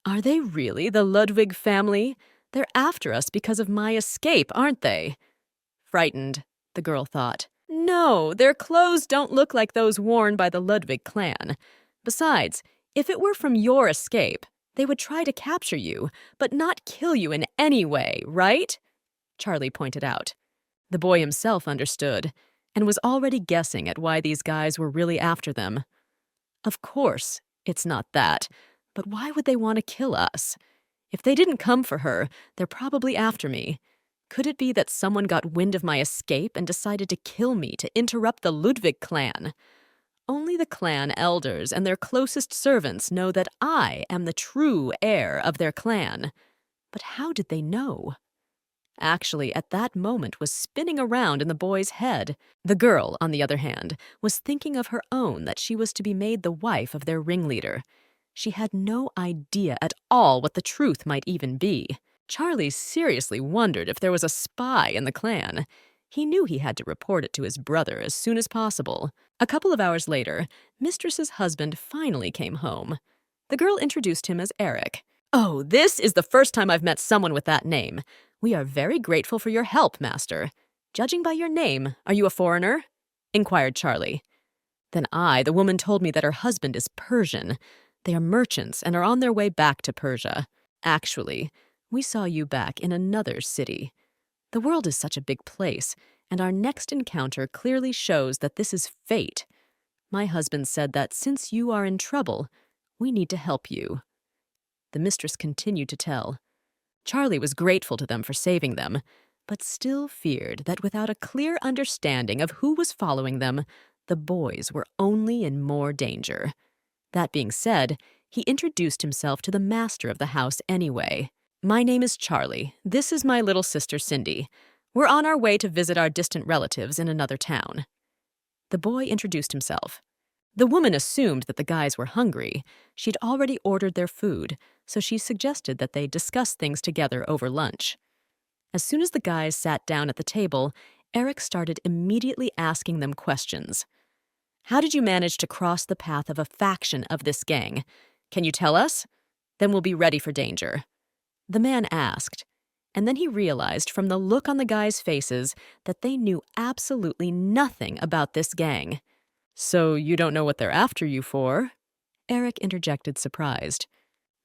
Are they really the Ludwig family? They're after us because of my escape, aren't they? Frightened, the the girl thought. No, their clothes don't look like those worn by the Ludwig clan. Besides, if it were from your escape, they would try to capture you, but not kill you in any way, right? Charlie pointed out. The boy himself understood, and was already guessing at why these guys were really after them. Of course, it's not that, but why would they want to kill us? If they didn't come for her, they're probably after me. Could it be that someone got wind of my escape and decided to kill me to interrupt the Ludwig clan? Only the clan elders and their closest servants know that I am the true heir of their clan. But how did they know? Actually, at that moment was spinning around in the boy's head. The girl, on the other hand, was thinking of her own that she was to be made the wife of their ringleader. She had no idea at all what the truth might even be. Charlie seriously wondered if there was a spy in the clan. He knew he had to report it to his brother as soon as possible. A couple of hours later, Mistress's husband finally came home. The girl introduced him as Eric. "Oh, this is the first time I've met someone with that name. We are very grateful for your help, Master. Judging by your name, are you a foreigner?" inquired Charlie. Then the woman told me that her husband is Persian. They are merchants and are on their way back to Persia. Actually, we saw you back in another city. The world is such a big place, and our next encounter clearly shows that this is fate. My husband said that since you are in trouble, we need to help you. The mistress continued to tell. Charlie was grateful to them for saving them, but still feared that without a clear understanding of who was following them, the boys were only in more danger. That being said, he introduced himself to the master of the house anyway. "My name is Charlie. This is my little sister Cindy. We're on our way to visit our distant relatives in another town." The boy introduced himself. The woman assumed that the guys were hungry. She'd already ordered their food, so she suggested that they discuss things together over lunch. As soon as the guys sat down at the table, Eric started immediately asking them questions. "How did you manage to cross the path of a faction of this gang? Can you tell us? Then we'll be ready for danger." The man asked, and then he realized from the look on the guys' faces that they knew absolutely nothing about this gang. "So you don't know what they're after you for?" Eric interjected, surprised.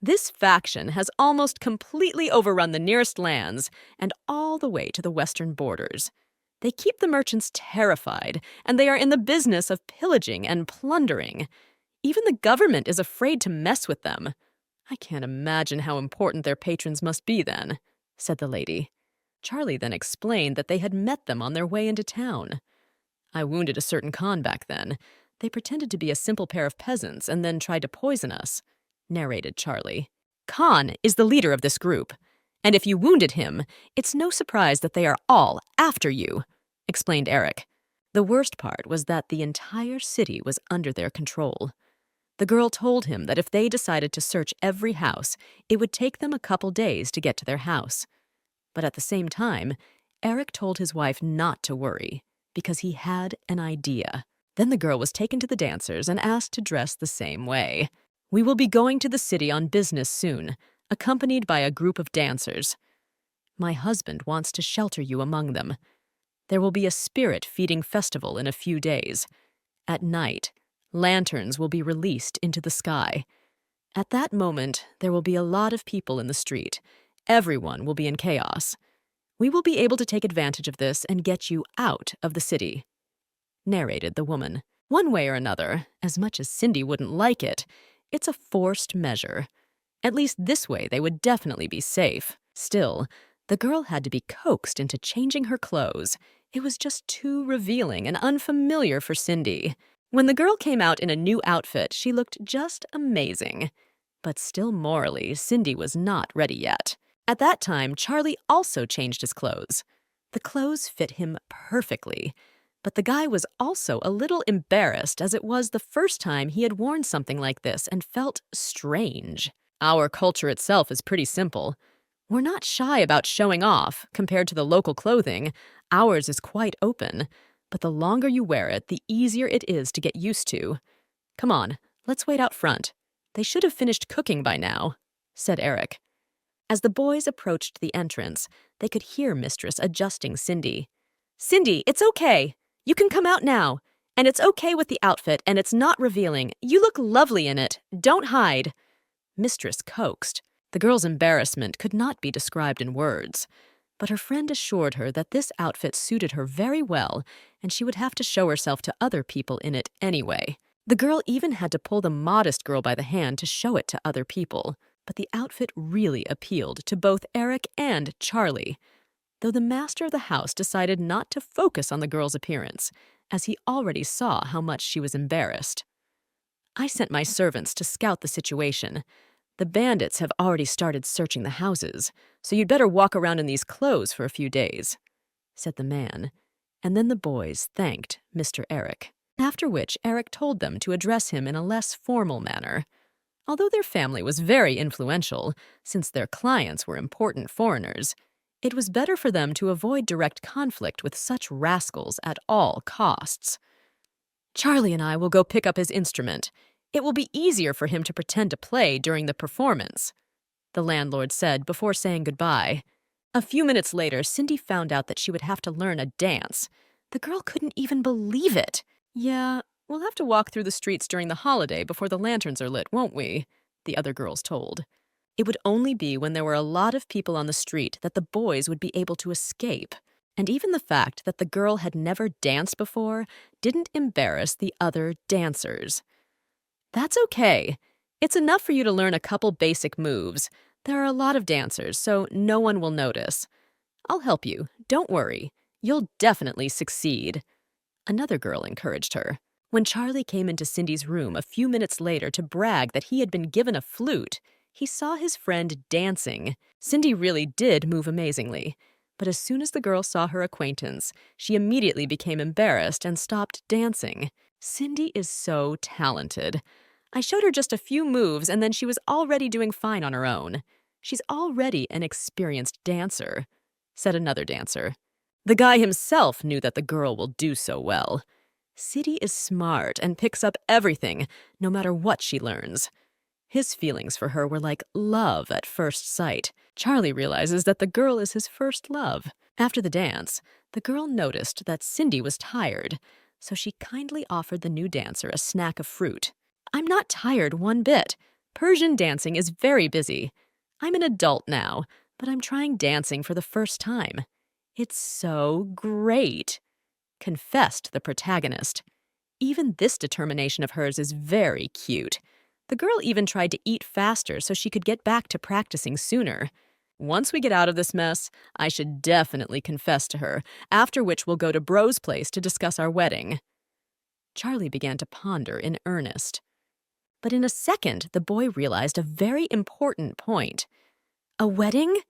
"This faction has almost completely overrun the nearest lands and all the way to the western borders. They keep the merchants terrified, and they are in the business of pillaging and plundering. Even the government is afraid to mess with them. I can't imagine how important their patrons must be then," said the lady. Charlie then explained that they had met them on their way into town. "I wounded a certain Khan back then. They pretended to be a simple pair of peasants and then tried to poison us," narrated Charlie. "Khan is the leader of this group, and if you wounded him, it's no surprise that they are all after you," explained Eric. The worst part was that the entire city was under their control. The girl told him that if they decided to search every house, it would take them a couple days to get to their house. But at the same time, Eric told his wife not to worry, because he had an idea. Then the girl was taken to the dancers and asked to dress the same way. "We will be going to the city on business soon, accompanied by a group of dancers. My husband wants to shelter you among them. There will be a spirit-feeding festival in a few days. At night, lanterns will be released into the sky. At that moment, there will be a lot of people in the street. Everyone will be in chaos. We will be able to take advantage of this and get you out of the city," narrated the woman. "One way or another, as much as Cindy wouldn't like it, it's a forced measure. At least this way they would definitely be safe. Still, the girl had to be coaxed into changing her clothes. It was just too revealing and unfamiliar for Cindy. When the girl came out in a new outfit, she looked just amazing. But still morally, Cindy was not ready yet. At that time, Charlie also changed his clothes. The clothes fit him perfectly, but the guy was also a little embarrassed as it was the first time he had worn something like this and felt strange. Our culture itself is pretty simple. We're not shy about showing off. Compared to the local clothing, ours is quite open. But the longer you wear it, the easier it is to get used to. Come on, let's wait out front. They should have finished cooking by now," said Eric. As the boys approached the entrance, they could hear Mistress adjusting Cindy. Cindy, it's okay. You can come out now. And it's okay with the outfit, and it's not revealing. You look lovely in it. Don't hide. Mistress coaxed. The girl's embarrassment could not be described in words. But her friend assured her that this outfit suited her very well, and she would have to show herself to other people in it anyway. The girl even had to pull the modest girl by the hand to show it to other people. But the outfit really appealed to both Eric and Charlie, though the master of the house decided not to focus on the girl's appearance, as he already saw how much she was embarrassed. I sent my servants to scout the situation. The bandits have already started searching the houses, so you'd better walk around in these clothes for a few days, said the man, and then the boys thanked Mr. Eric, after which Eric told them to address him in a less formal manner. Although their family was very influential, since their clients were important foreigners, it was better for them to avoid direct conflict with such rascals at all costs. Charlie and I will go pick up his instrument. It will be easier for him to pretend to play during the performance, the landlord said before saying goodbye. A few minutes later, Cindy found out that she would have to learn a dance. The girl couldn't even believe it. Yeah, we'll have to walk through the streets during the holiday before the lanterns are lit, won't we? The other girls told. It would only be when there were a lot of people on the street that the boys would be able to escape. And even the fact that the girl had never danced before didn't embarrass the other dancers. That's okay. It's enough for you to learn a couple basic moves. There are a lot of dancers, so no one will notice. I'll help you. Don't worry. You'll definitely succeed. Another girl encouraged her. When Charlie came into Cindy's room a few minutes later to brag that he had been given a flute, he saw his friend dancing. Cindy really did move amazingly. But as soon as the girl saw her acquaintance, she immediately became embarrassed and stopped dancing. Cindy is so talented. I showed her just a few moves, and then she was already doing fine on her own. She's already an experienced dancer, said another dancer. The guy himself knew that the girl will do so well. Cindy is smart and picks up everything, no matter what she learns. His feelings for her were like love at first sight. Charlie realizes that the girl is his first love. After the dance, the girl noticed that Cindy was tired, so she kindly offered the new dancer a snack of fruit. I'm not tired one bit. Persian dancing is very busy. I'm an adult now, but I'm trying dancing for the first time. It's so great, confessed the protagonist. Even this determination of hers is very cute. The girl even tried to eat faster so she could get back to practicing sooner. Once we get out of this mess, I should definitely confess to her, after which we'll go to Bro's place to discuss our wedding. Charlie began to ponder in earnest. But in a second, the boy realized a very important point. A wedding?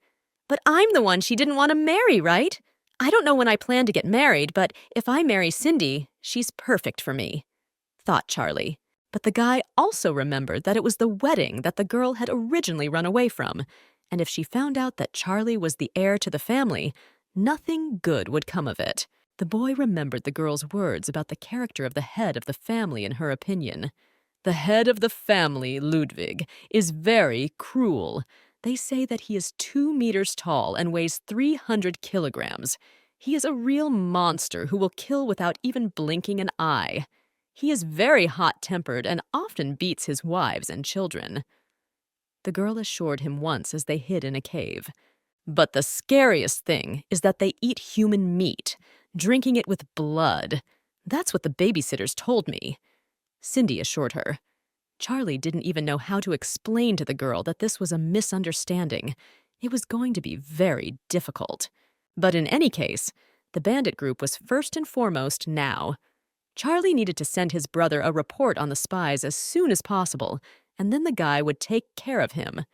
But I'm the one she didn't want to marry, right? I don't know when I plan to get married, but if I marry Cindy, she's perfect for me, thought Charlie. But the guy also remembered that it was the wedding that the girl had originally run away from, and if she found out that Charlie was the heir to the family, nothing good would come of it. The boy remembered the girl's words about the character of the head of the family in her opinion. The head of the family, Ludwig, is very cruel. They say that he is 2 meters tall and weighs 300 kilograms. He is a real monster who will kill without even blinking an eye. He is very hot-tempered and often beats his wives and children. The girl assured him once as they hid in a cave. But the scariest thing is that they eat human meat, drinking it with blood. That's what the babysitters told me, Cindy assured her. Charlie didn't even know how to explain to the girl that this was a misunderstanding. It was going to be very difficult. But in any case, the bandit group was first and foremost now. Charlie needed to send his brother a report on the spies as soon as possible, and then the guy would take care of him.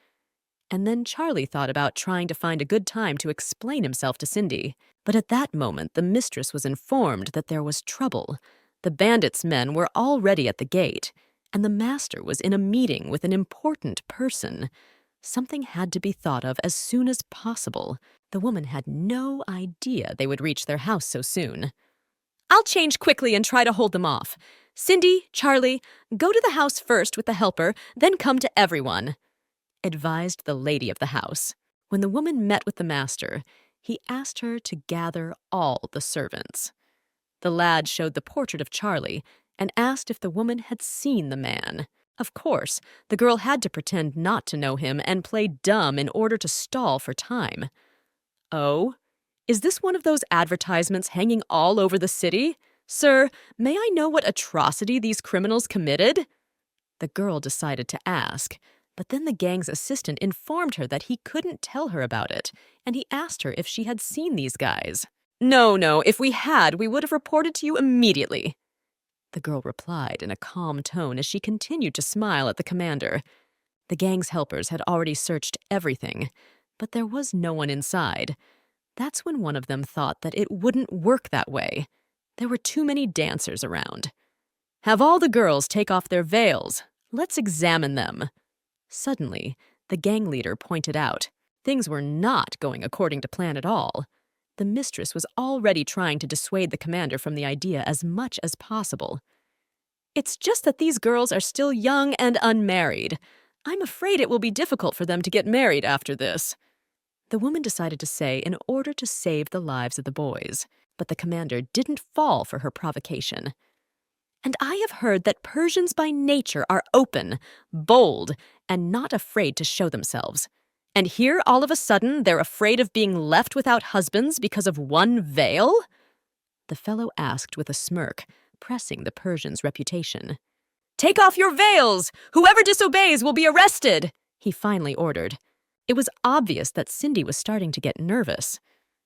And then Charlie thought about trying to find a good time to explain himself to Cindy. But at that moment, the mistress was informed that there was trouble. The bandits' men were already at the gate, and the master was in a meeting with an important person. Something had to be thought of as soon as possible. The woman had no idea they would reach their house so soon. I'll change quickly and try to hold them off. Cindy, Charlie, go to the house first with the helper, then come to everyone, advised the lady of the house. When the woman met with the master, He asked her to gather all the servants. The lad showed the portrait of Charlie and asked if the woman had seen the man. Of course, the girl had to pretend not to know him and play dumb in order to stall for time. "Oh, is this one of those advertisements hanging all over the city? Sir, may I know what atrocity these criminals committed?" The girl decided to ask, but then the gang's assistant informed her that he couldn't tell her about it, and he asked her if she had seen these guys. No, if we had, we would have reported to you immediately," the girl replied in a calm tone as she continued to smile at the commander. The gang's helpers had already searched everything, but there was no one inside. That's when one of them thought that it wouldn't work that way. There were too many dancers around. "Have all the girls take off their veils. Let's examine them." Suddenly, the gang leader pointed out, things were not going according to plan at all. The mistress was already trying to dissuade the commander from the idea as much as possible. "It's just that these girls are still young and unmarried. I'm afraid it will be difficult for them to get married after this," the woman decided to say in order to save the lives of the boys. But the commander didn't fall for her provocation. "And I have heard that Persians by nature are open, bold, and not afraid to show themselves. And here, all of a sudden, they're afraid of being left without husbands because of one veil?" the fellow asked with a smirk, pressing the Persian's reputation. "Take off your veils! Whoever disobeys will be arrested!" he finally ordered. It was obvious that Cindy was starting to get nervous.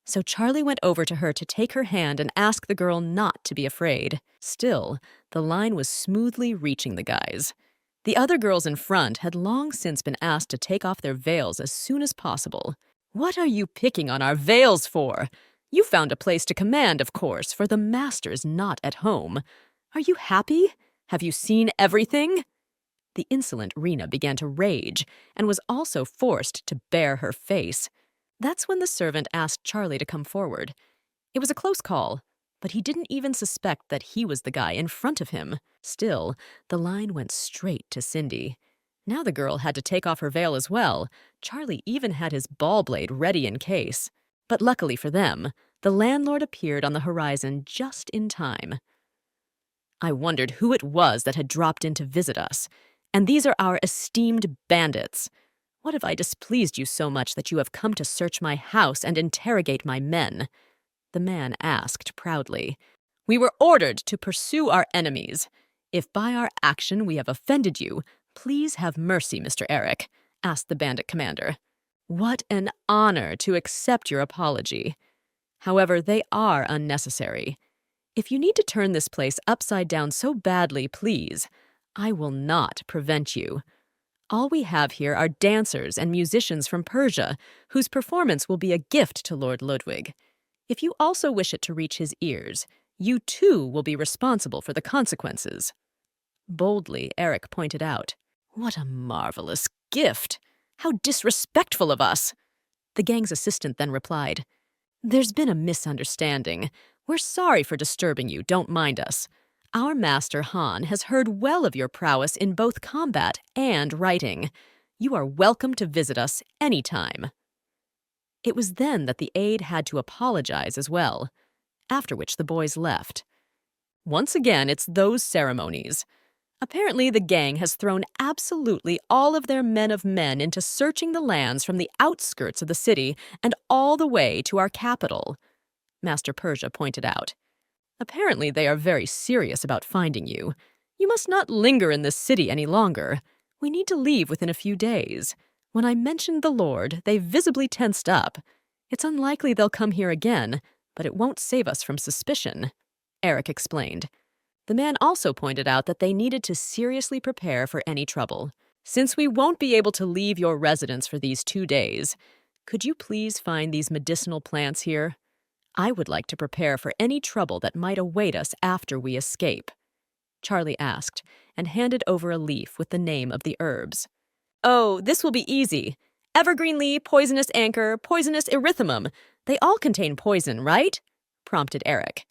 So Charlie went over to her to take her hand and ask the girl not to be afraid. Still, the line was smoothly reaching the guys. The other girls in front had long since been asked to take off their veils as soon as possible. "What are you picking on our veils for? You found a place to command, of course, for the master's not at home. Are you happy? Have you seen everything?" The insolent Rena began to rage and was also forced to bare her face. That's when the servant asked Charlie to come forward. It was a close call, but he didn't even suspect that he was the guy in front of him. Still, the line went straight to Cindy. Now the girl had to take off her veil as well. Charlie even had his ball blade ready in case. But luckily for them, the landlord appeared on the horizon just in time. "I wondered who it was that had dropped in to visit us. And these are our esteemed bandits. What have I displeased you so much that you have come to search my house and interrogate my men?" the man asked proudly. "We were ordered to pursue our enemies. If by our action we have offended you, please have mercy, Mr. Eric," asked the bandit commander. "What an honor to accept your apology. However, they are unnecessary. If you need to turn this place upside down so badly, please, I will not prevent you. All we have here are dancers and musicians from Persia, whose performance will be a gift to Lord Ludwig. If you also wish it to reach his ears, you too will be responsible for the consequences." Boldly, Eric pointed out, "What a marvelous gift! How disrespectful of us!" The gang's assistant then replied, "There's been a misunderstanding. We're sorry for disturbing you, don't mind us. Our master Han has heard well of your prowess in both combat and writing. You are welcome to visit us any time." It was then that the aide had to apologize as well, after which the boys left. Once again, it's those ceremonies. Apparently, the gang has thrown absolutely all of their men of men into searching the lands from the outskirts of the city and all the way to our capital, Master Persia pointed out. "Apparently, they are very serious about finding you. You must not linger in this city any longer. We need to leave within a few days. When I mentioned the Lord, they visibly tensed up. It's unlikely they'll come here again, but it won't save us from suspicion," Eric explained. The man also pointed out that they needed to seriously prepare for any trouble. "Since we won't be able to leave your residence for these 2 days, could you please find these medicinal plants here? I would like to prepare for any trouble that might await us after we escape," Charlie asked, and handed over a leaf with the name of the herbs. "Oh, this will be easy. Evergreen leaf, poisonous anchor, poisonous erythemum. They all contain poison, right?" prompted Eric.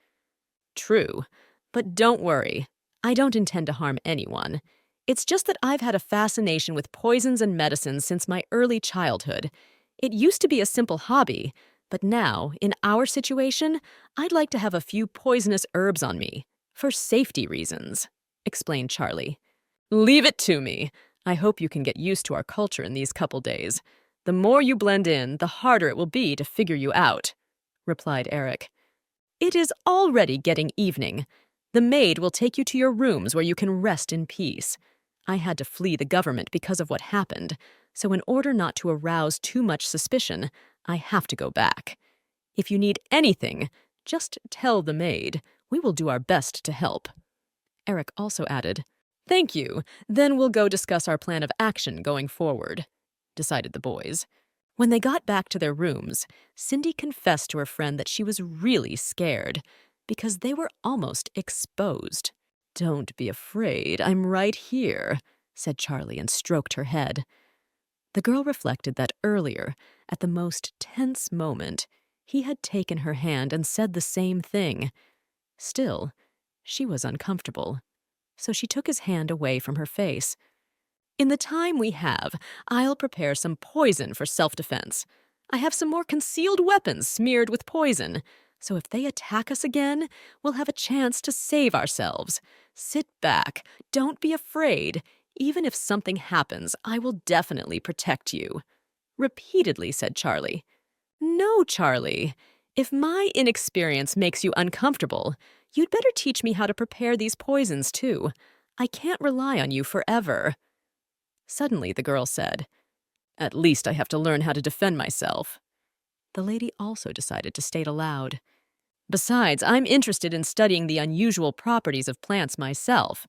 "True, but don't worry. I don't intend to harm anyone. It's just that I've had a fascination with poisons and medicines since my early childhood. It used to be a simple hobby, But now, in our situation, I'd like to have a few poisonous herbs on me, for safety reasons," explained Charlie. "Leave it to me. I hope you can get used to our culture in these couple days. The more you blend in, the harder it will be to figure you out," replied Eric. "It is already getting evening. The maid will take you to your rooms where you can rest in peace. I had to flee the government because of what happened, so in order not to arouse too much suspicion, I have to go back. If you need anything, just tell the maid. We will do our best to help." Eric also added, "Thank you. Then we'll go discuss our plan of action going forward," decided the boys. When they got back to their rooms, Cindy confessed to her friend that she was really scared because they were almost exposed. "Don't be afraid, I'm right here," said Charlie and stroked her head. The girl reflected that earlier, at the most tense moment, he had taken her hand and said the same thing. Still, she was uncomfortable, so she took his hand away from her face. "In the time we have, I'll prepare some poison for self-defense. I have some more concealed weapons smeared with poison, so if they attack us again, we'll have a chance to save ourselves. Sit back, don't be afraid. Even if something happens, I will definitely protect you," repeatedly said Charlie. "No, Charlie. If my inexperience makes you uncomfortable, you'd better teach me how to prepare these poisons, too. I can't rely on you forever." Suddenly, the girl said, "At least I have to learn how to defend myself." The lady also decided to state aloud, "Besides, I'm interested in studying the unusual properties of plants myself.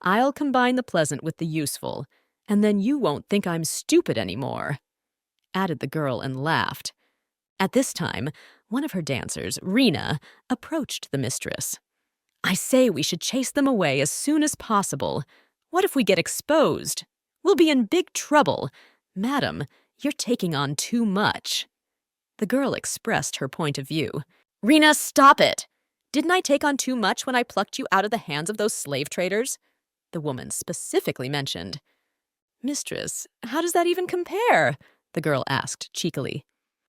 I'll combine the pleasant with the useful, and then you won't think I'm stupid anymore," added the girl and laughed. At this time, one of her dancers, Rena, approached the mistress. "I say we should chase them away as soon as possible. What if we get exposed? We'll be in big trouble. Madam, you're taking on too much." The girl expressed her point of view. "Rena, stop it! Didn't I take on too much when I plucked you out of the hands of those slave traders?" the woman specifically mentioned. "Mistress, how does that even compare?" the girl asked cheekily.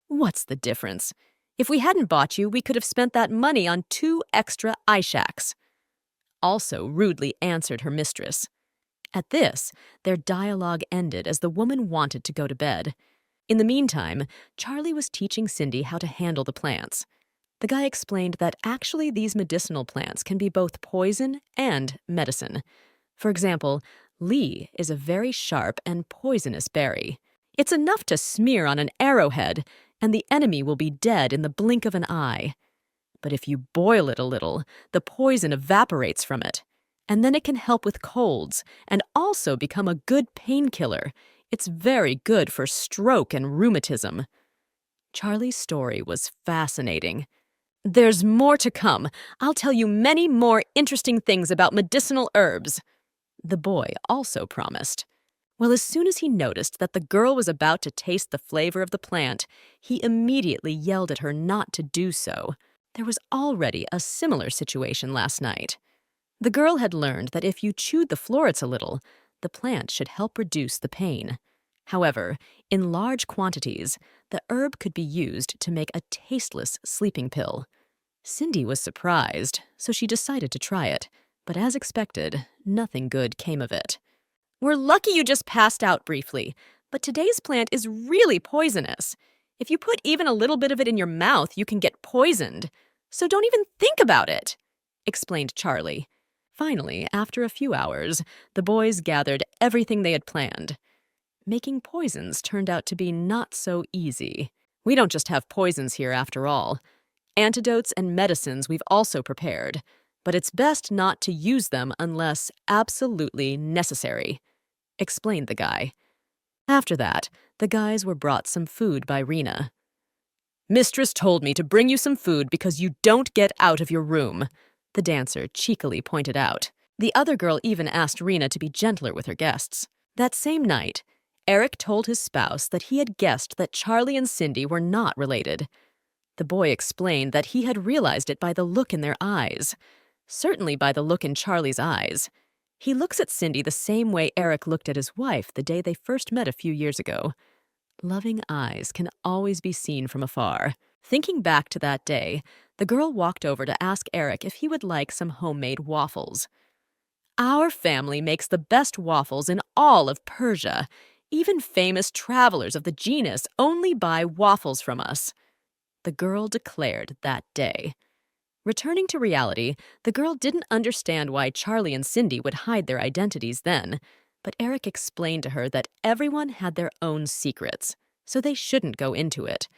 "What's the difference? If we hadn't bought you, we could have spent that money on 2 extra eye shacks," also rudely answered her mistress. At this, their dialogue ended as the woman wanted to go to bed. In the meantime, Charlie was teaching Cindy how to handle the plants. The guy explained that actually these medicinal plants can be both poison and medicine. For example, Lee is a very sharp and poisonous berry. It's enough to smear on an arrowhead, and the enemy will be dead in the blink of an eye. But if you boil it a little, the poison evaporates from it, and then it can help with colds and also become a good painkiller. It's very good for stroke and rheumatism. Charlie's story was fascinating. "There's more to come. I'll tell you many more interesting things about medicinal herbs," the boy also promised. Well, as soon as he noticed that the girl was about to taste the flavor of the plant, he immediately yelled at her not to do so. There was already a similar situation last night. The girl had learned that if you chewed the florets a little, the plant should help reduce the pain. However, in large quantities, the herb could be used to make a tasteless sleeping pill. Cindy was surprised, so she decided to try it, but as expected, nothing good came of it. "We're lucky you just passed out briefly, but today's plant is really poisonous. If you put even a little bit of it in your mouth, you can get poisoned. So don't even think about it," explained Charlie. Finally, after a few hours, the boys gathered everything they had planned. Making poisons turned out to be not so easy. We don't just have poisons here after all. Antidotes and medicines we've also prepared, but it's best not to use them unless absolutely necessary, explained the guy. After that, the guys were brought some food by Rena. "Mistress told me to bring you some food because you don't get out of your room," the dancer cheekily pointed out. The other girl even asked Rena to be gentler with her guests. That same night, Eric told his spouse that he had guessed that Charlie and Cindy were not related. The boy explained that he had realized it by the look in their eyes. Certainly by the look in Charlie's eyes. He looks at Cindy the same way Eric looked at his wife the day they first met a few years ago. Loving eyes can always be seen from afar. Thinking back to that day, the girl walked over to ask Eric if he would like some homemade waffles. Our family makes the best waffles in all of Persia. Even famous travelers of the genus only buy waffles from us, the girl declared that day. Returning to reality, the girl didn't understand why Charlie and Cindy would hide their identities then, but Eric explained to her that everyone had their own secrets, so they shouldn't go into it.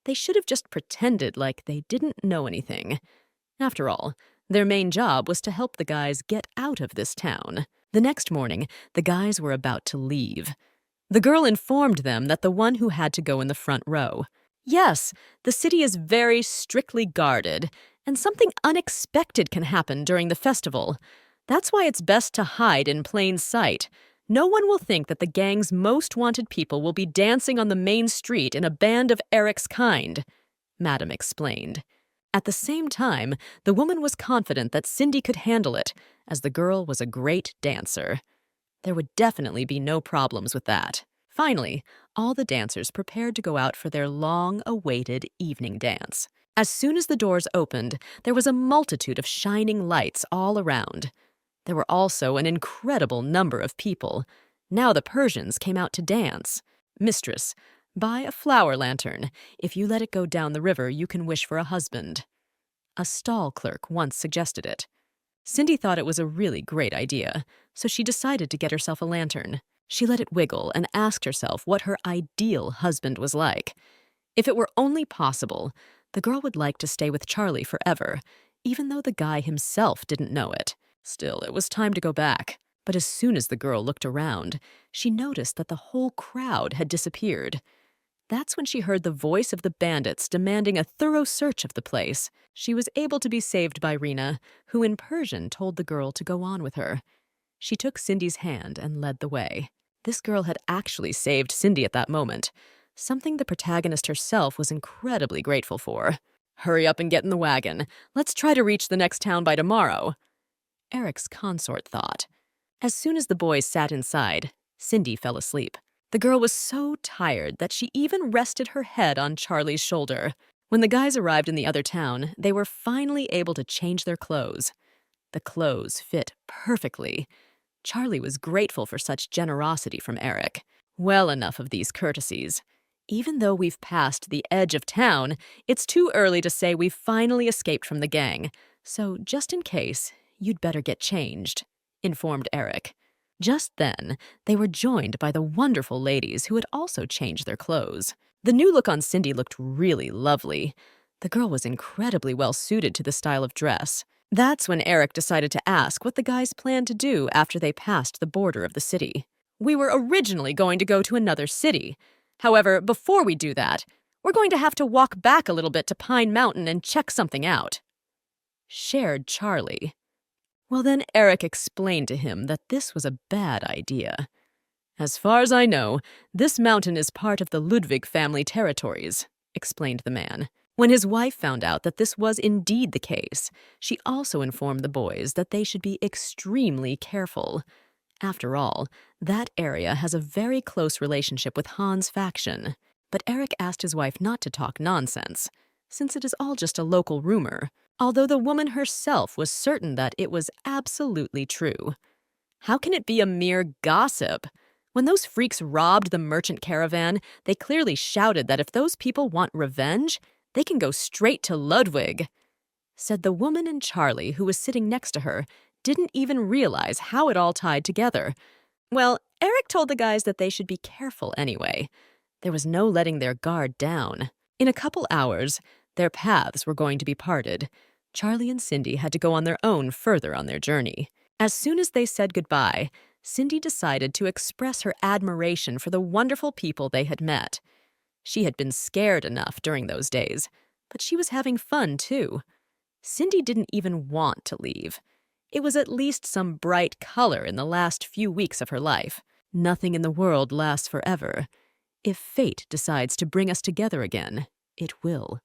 They should have just pretended like they didn't know anything. After all, their main job was to help the guys get out of this town. The next morning, the guys were about to leave. The girl informed them that the one who had to go in the front row. Yes, the city is very strictly guarded, and something unexpected can happen during the festival. That's why it's best to hide in plain sight. No one will think that the gang's most wanted people will be dancing on the main street in a band of Eric's kind, Madam explained. At the same time, the woman was confident that Cindy could handle it, as the girl was a great dancer. There would definitely be no problems with that. Finally, all the dancers prepared to go out for their long-awaited evening dance. As soon as the doors opened, there was a multitude of shining lights all around. There were also an incredible number of people. Now the Persians came out to dance. Mistress, buy a flower lantern. If you let it go down the river, you can wish for a husband. A stall clerk once suggested it. Cindy thought it was a really great idea, so she decided to get herself a lantern. She let it wiggle and asked herself what her ideal husband was like. If it were only possible, the girl would like to stay with Charlie forever, even though the guy himself didn't know it. Still, it was time to go back. But as soon as the girl looked around, she noticed that the whole crowd had disappeared. That's when she heard the voice of the bandits demanding a thorough search of the place. She was able to be saved by Rena, who in Persian told the girl to go on with her. She took Cindy's hand and led the way. This girl had actually saved Cindy at that moment, something the protagonist herself was incredibly grateful for. Hurry up and get in the wagon. Let's try to reach the next town by tomorrow, Eric's consort thought. As soon as the boys sat inside, Cindy fell asleep. The girl was so tired that she even rested her head on Charlie's shoulder. When the guys arrived in the other town, they were finally able to change their clothes. The clothes fit perfectly. Charlie was grateful for such generosity from Eric. Well, enough of these courtesies. Even though we've passed the edge of town, it's too early to say we've finally escaped from the gang. So just in case, you'd better get changed, informed Eric. Just then, they were joined by the wonderful ladies who had also changed their clothes. The new look on Cindy looked really lovely. The girl was incredibly well suited to the style of dress. That's when Eric decided to ask what the guys planned to do after they passed the border of the city. We were originally going to go to another city. However, before we do that, we're going to have to walk back a little bit to Pine Mountain and check something out, shared Charlie. Well, then Eric explained to him that this was a bad idea. As far as I know, this mountain is part of the Ludwig family territories, explained the man. When his wife found out that this was indeed the case, she also informed the boys that they should be extremely careful. After all, that area has a very close relationship with Han's faction. But Eric asked his wife not to talk nonsense, since it is all just a local rumor, although the woman herself was certain that it was absolutely true. How can it be a mere gossip? When those freaks robbed the merchant caravan, they clearly shouted that if those people want revenge, they can go straight to Ludwig, said the woman, and Charlie, who was sitting next to her, didn't even realize how it all tied together. Well, Eric told the guys that they should be careful anyway. There was no letting their guard down. In a couple hours, their paths were going to be parted. Charlie and Cindy had to go on their own further on their journey. As soon as they said goodbye, Cindy decided to express her admiration for the wonderful people they had met. She had been scared enough during those days, but she was having fun too. Cindy didn't even want to leave. It was at least some bright color in the last few weeks of her life. Nothing in the world lasts forever. If fate decides to bring us together again, it will.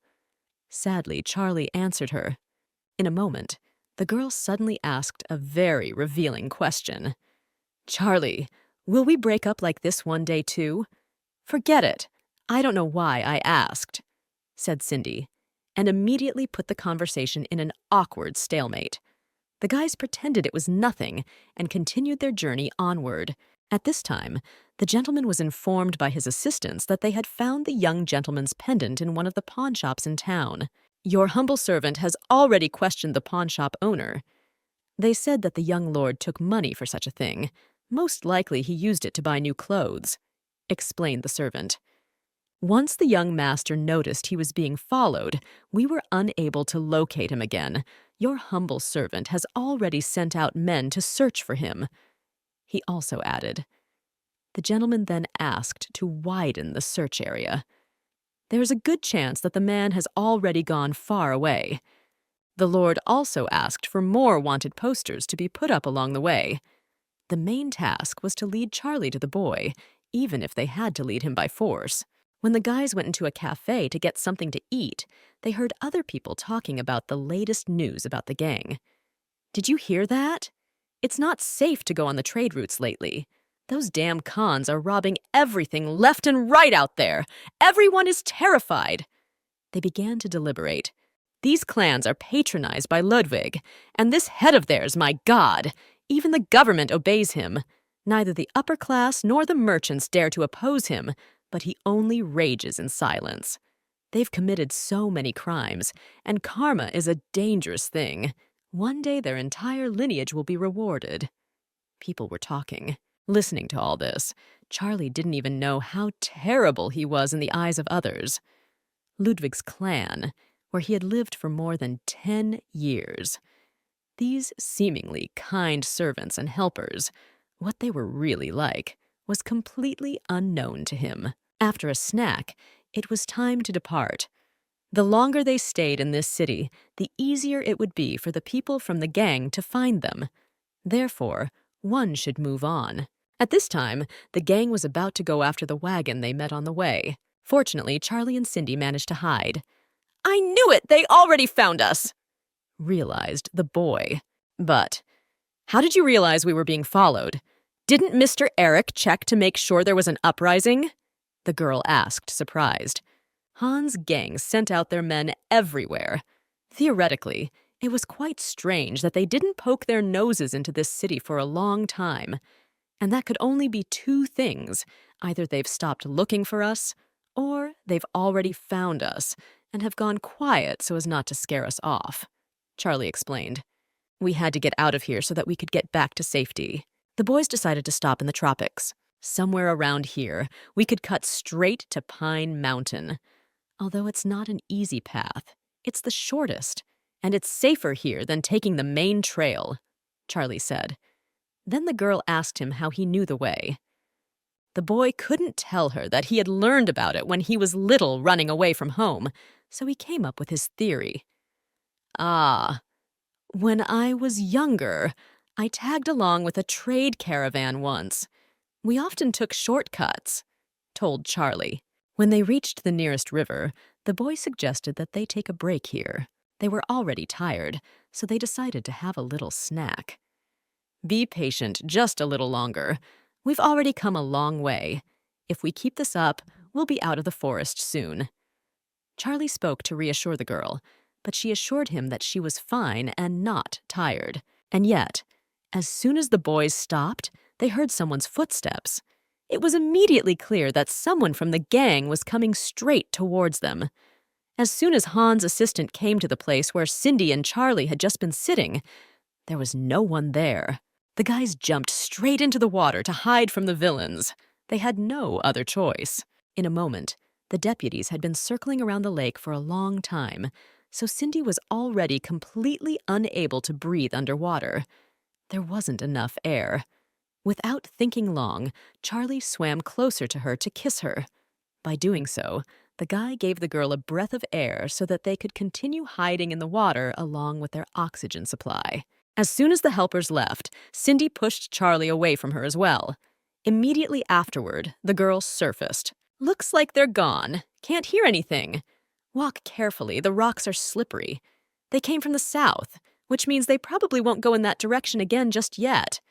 Sadly, Charlie answered her. In a moment, the girl suddenly asked a very revealing question. Charlie, will we break up like this one day too? Forget it. I don't know why I asked, said Cindy. and immediately put the conversation in an awkward stalemate. The guys pretended it was nothing and continued their journey onward. At this time, the gentleman was informed by his assistants that they had found the young gentleman's pendant in one of the pawnshops in town. "Your humble servant has already questioned the pawnshop owner. They said that the young lord took money for such a thing. Most likely he used it to buy new clothes," explained the servant. "Once the young master noticed he was being followed, we were unable to locate him again. Your humble servant has already sent out men to search for him," he also added. The gentleman then asked to widen the search area. There is a good chance that the man has already gone far away. The lord also asked for more wanted posters to be put up along the way. The main task was to lead Charlie to the boy, even if they had to lead him by force. When the guys went into a cafe to get something to eat, they heard other people talking about the latest news about the gang. "Did you hear that? It's not safe to go on the trade routes lately. Those damn cons are robbing everything left and right out there. Everyone is terrified." They began to deliberate. "These clans are patronized by Ludwig, and this head of theirs, my God! Even the government obeys him. Neither the upper class nor the merchants dare to oppose him, but he only rages in silence. They've committed so many crimes, and karma is a dangerous thing. One day their entire lineage will be rewarded." People were talking. Listening to all this, Charlie didn't even know how terrible he was in the eyes of others. Ludwig's clan, where he had lived for more than 10 years. These seemingly kind servants and helpers, what they were really like, was completely unknown to him. After a snack, it was time to depart. The longer they stayed in this city, the easier it would be for the people from the gang to find them. Therefore, one should move on. At this time, the gang was about to go after the wagon they met on the way. Fortunately, Charlie and Cindy managed to hide. "I knew it! They already found us!" realized the boy. "But how did you realize we were being followed? Didn't Mr. Eric check to make sure there was an uprising?" the girl asked, surprised. Han's gang sent out their men everywhere. Theoretically, it was quite strange that they didn't poke their noses into this city for a long time. And that could only be two things. Either they've stopped looking for us, or they've already found us and have gone quiet so as not to scare us off, Charlie explained. "We had to get out of here so that we could get back to safety." The boys decided to stop in the tropics. Somewhere around here, we could cut straight to Pine Mountain. Although it's not an easy path, it's the shortest, and it's safer here than taking the main trail, Charlie said. Then the girl asked him how he knew the way. The boy couldn't tell her that he had learned about it when he was little running away from home, so he came up with his theory. "Ah, when I was younger, I tagged along with a trade caravan once. We often took shortcuts," told Charlie. When they reached the nearest river, the boy suggested that they take a break here. They were already tired, so they decided to have a little snack. "Be patient just a little longer. We've already come a long way. If we keep this up, we'll be out of the forest soon." Charlie spoke to reassure the girl, but she assured him that she was fine and not tired. And yet, as soon as the boys stopped, they heard someone's footsteps. It was immediately clear that someone from the gang was coming straight towards them. As soon as Han's assistant came to the place where Cindy and Charlie had just been sitting, there was no one there. The guys jumped straight into the water to hide from the villains. They had no other choice. In a moment, the deputies had been circling around the lake for a long time, so Cindy was already completely unable to breathe underwater. There wasn't enough air. Without thinking long, Charlie swam closer to her to kiss her. By doing so, the guy gave the girl a breath of air so that they could continue hiding in the water along with their oxygen supply. As soon as the helpers left, Cindy pushed Charlie away from her as well. Immediately afterward, the girl surfaced. "Looks like they're gone. Can't hear anything. Walk carefully, the rocks are slippery. They came from the south, which means they probably won't go in that direction again just yet.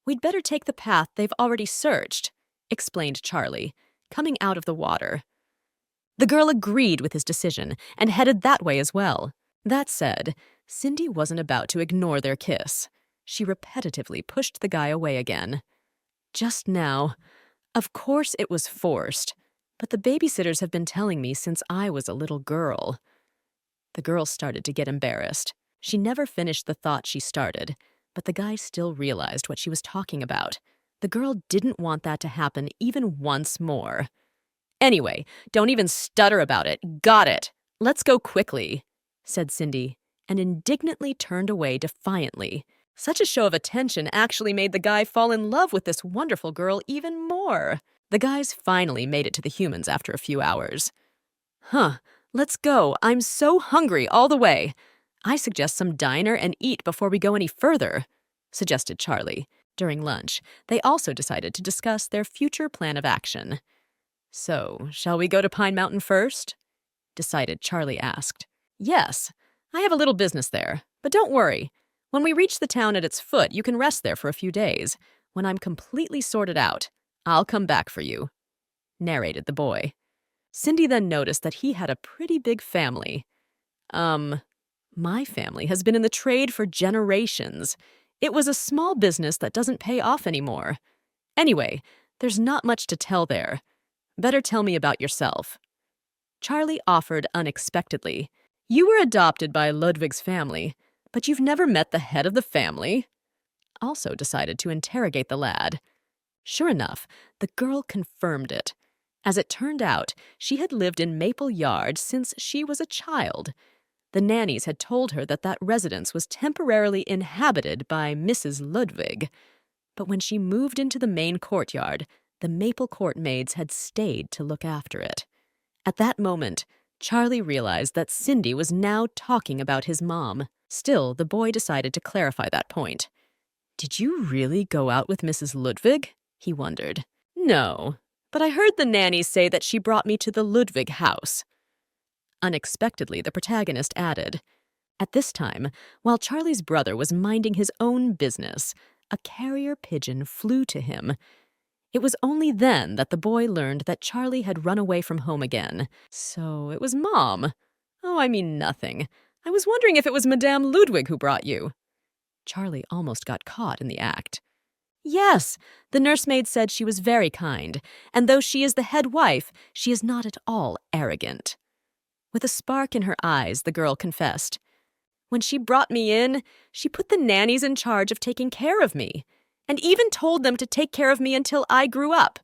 We'd better take the path they've already searched," explained Charlie, coming out of the water. The girl agreed with his decision and headed that way as well. That said, Cindy wasn't about to ignore their kiss. She repetitively pushed the guy away again. Just now. Of course it was forced, but the babysitters have been telling me since I was a little girl. The girl started to get embarrassed. She never finished the thought she started, but the guy still realized what she was talking about. The girl didn't want that to happen even once more. Anyway, don't even stutter about it. Got it. Let's go quickly, said Cindy, and indignantly turned away defiantly. Such a show of attention actually made the guy fall in love with this wonderful girl even more. The guys finally made it to the humans after a few hours. Let's go. I'm so hungry all the way. I suggest some diner and eat before we go any further, suggested Charlie. During lunch, they also decided to discuss their future plan of action. So, shall we go to Pine Mountain first? Decided Charlie asked. Yes, I have a little business there, but don't worry. When we reach the town at its foot, you can rest there for a few days. When I'm completely sorted out, I'll come back for you, narrated the boy. Cindy then noticed that he had a pretty big family. My family has been in the trade for generations. It was a small business that doesn't pay off anymore. Anyway, there's not much to tell there. Better tell me about yourself. Charlie offered unexpectedly. You were adopted by Ludwig's family, but you've never met the head of the family? Also decided to interrogate the lad. Sure enough, the girl confirmed it. As it turned out, she had lived in Maple Yard since she was a child. The nannies had told her that that residence was temporarily inhabited by Mrs. Ludwig. But when she moved into the main courtyard, the Maple Court maids had stayed to look after it. At that moment, Charlie realized that Cindy was now talking about his mom. Still, the boy decided to clarify that point. Did you really go out with Mrs. Ludwig? He wondered. No, but I heard the nannies say that she brought me to the Ludwig house. Unexpectedly, the protagonist added. At this time, while Charlie's brother was minding his own business, a carrier pigeon flew to him. It was only then that the boy learned that Charlie had run away from home again. So it was Mom. Oh, I mean nothing. I was wondering if it was Madame Ludwig who brought you. Charlie almost got caught in the act. Yes, the nursemaid said she was very kind, and though she is the head wife, she is not at all arrogant. With a spark in her eyes, the girl confessed. When she brought me in, she put the nannies in charge of taking care of me, and even told them to take care of me until I grew up,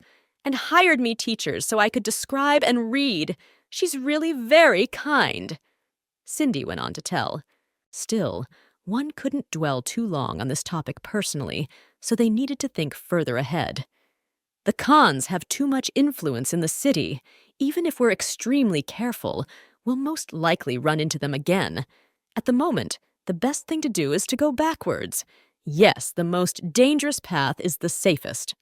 and hired me teachers so I could describe and read. She's really very kind. Cindy went on to tell. Still, one couldn't dwell too long on this topic personally, so they needed to think further ahead. The Khans have too much influence in the city. Even if we're extremely careful, we'll most likely run into them again. At the moment, the best thing to do is to go backwards. Yes, the most dangerous path is the safest.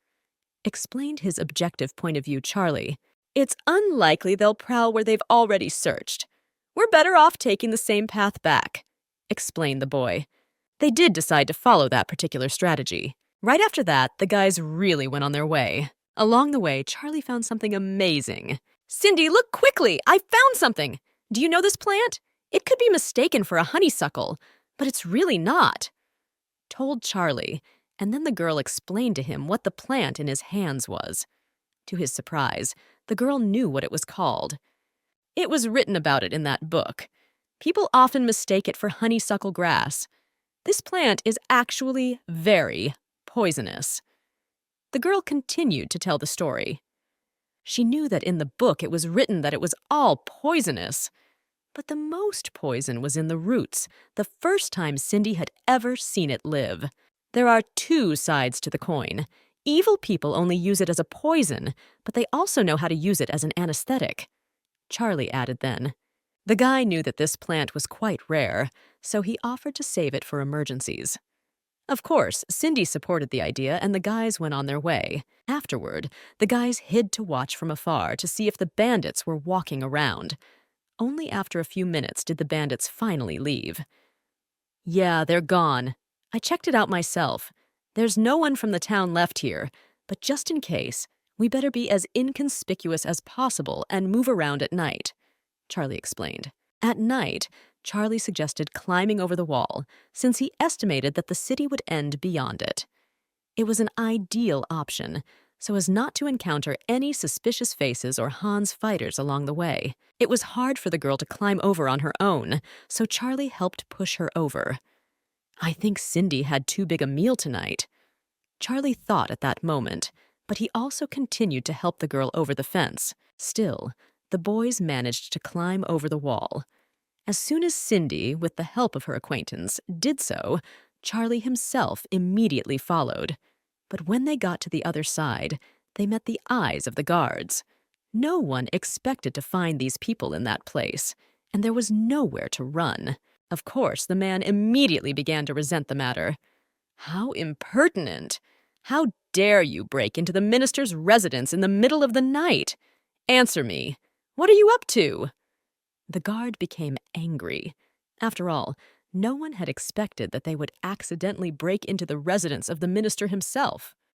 Explained his objective point of view, Charlie. It's unlikely they'll prowl where they've already searched. We're better off taking the same path back, explained the boy. They did decide to follow that particular strategy. Right after that, the guys really went on their way. Along the way, Charlie found something amazing. Cindy, look quickly! I found something! Do you know this plant? It could be mistaken for a honeysuckle, but it's really not. Told Charlie, and then the girl explained to him what the plant in his hands was. To his surprise, the girl knew what it was called. It was written about it in that book. People often mistake it for honeysuckle grass. This plant is actually very poisonous. The girl continued to tell the story. She knew that in the book it was written that it was all poisonous. But the most poison was in the roots, the first time Cindy had ever seen it live. There are two sides to the coin. Evil people only use it as a poison, but they also know how to use it as an anesthetic. Charlie added then. The guy knew that this plant was quite rare, so he offered to save it for emergencies. Of course, Cindy supported the idea, and the guys went on their way. Afterward, the guys hid to watch from afar to see if the bandits were walking around. Only after a few minutes did the bandits finally leave. Yeah, they're gone. I checked it out myself. There's no one from the town left here, but just in case, We better be as inconspicuous as possible and move around at night, Charlie explained. At night, Charlie suggested climbing over the wall, since he estimated that the city would end beyond it. It was an ideal option, so as not to encounter any suspicious faces or Han's fighters along the way. It was hard for the girl to climb over on her own, so Charlie helped push her over. I think Cindy had too big a meal tonight, Charlie thought at that moment, but he also continued to help the girl over the fence. Still, the boys managed to climb over the wall. As soon as Cindy, with the help of her acquaintance, did so, Charlie himself immediately followed. But when they got to the other side, they met the eyes of the guards. No one expected to find these people in that place, and there was nowhere to run. Of course, the man immediately began to resent the matter. How impertinent! How dare you break into the minister's residence in the middle of the night? Answer me. What are you up to? The guard became angry. After all, no one had expected that they would accidentally break into the residence of the minister himself.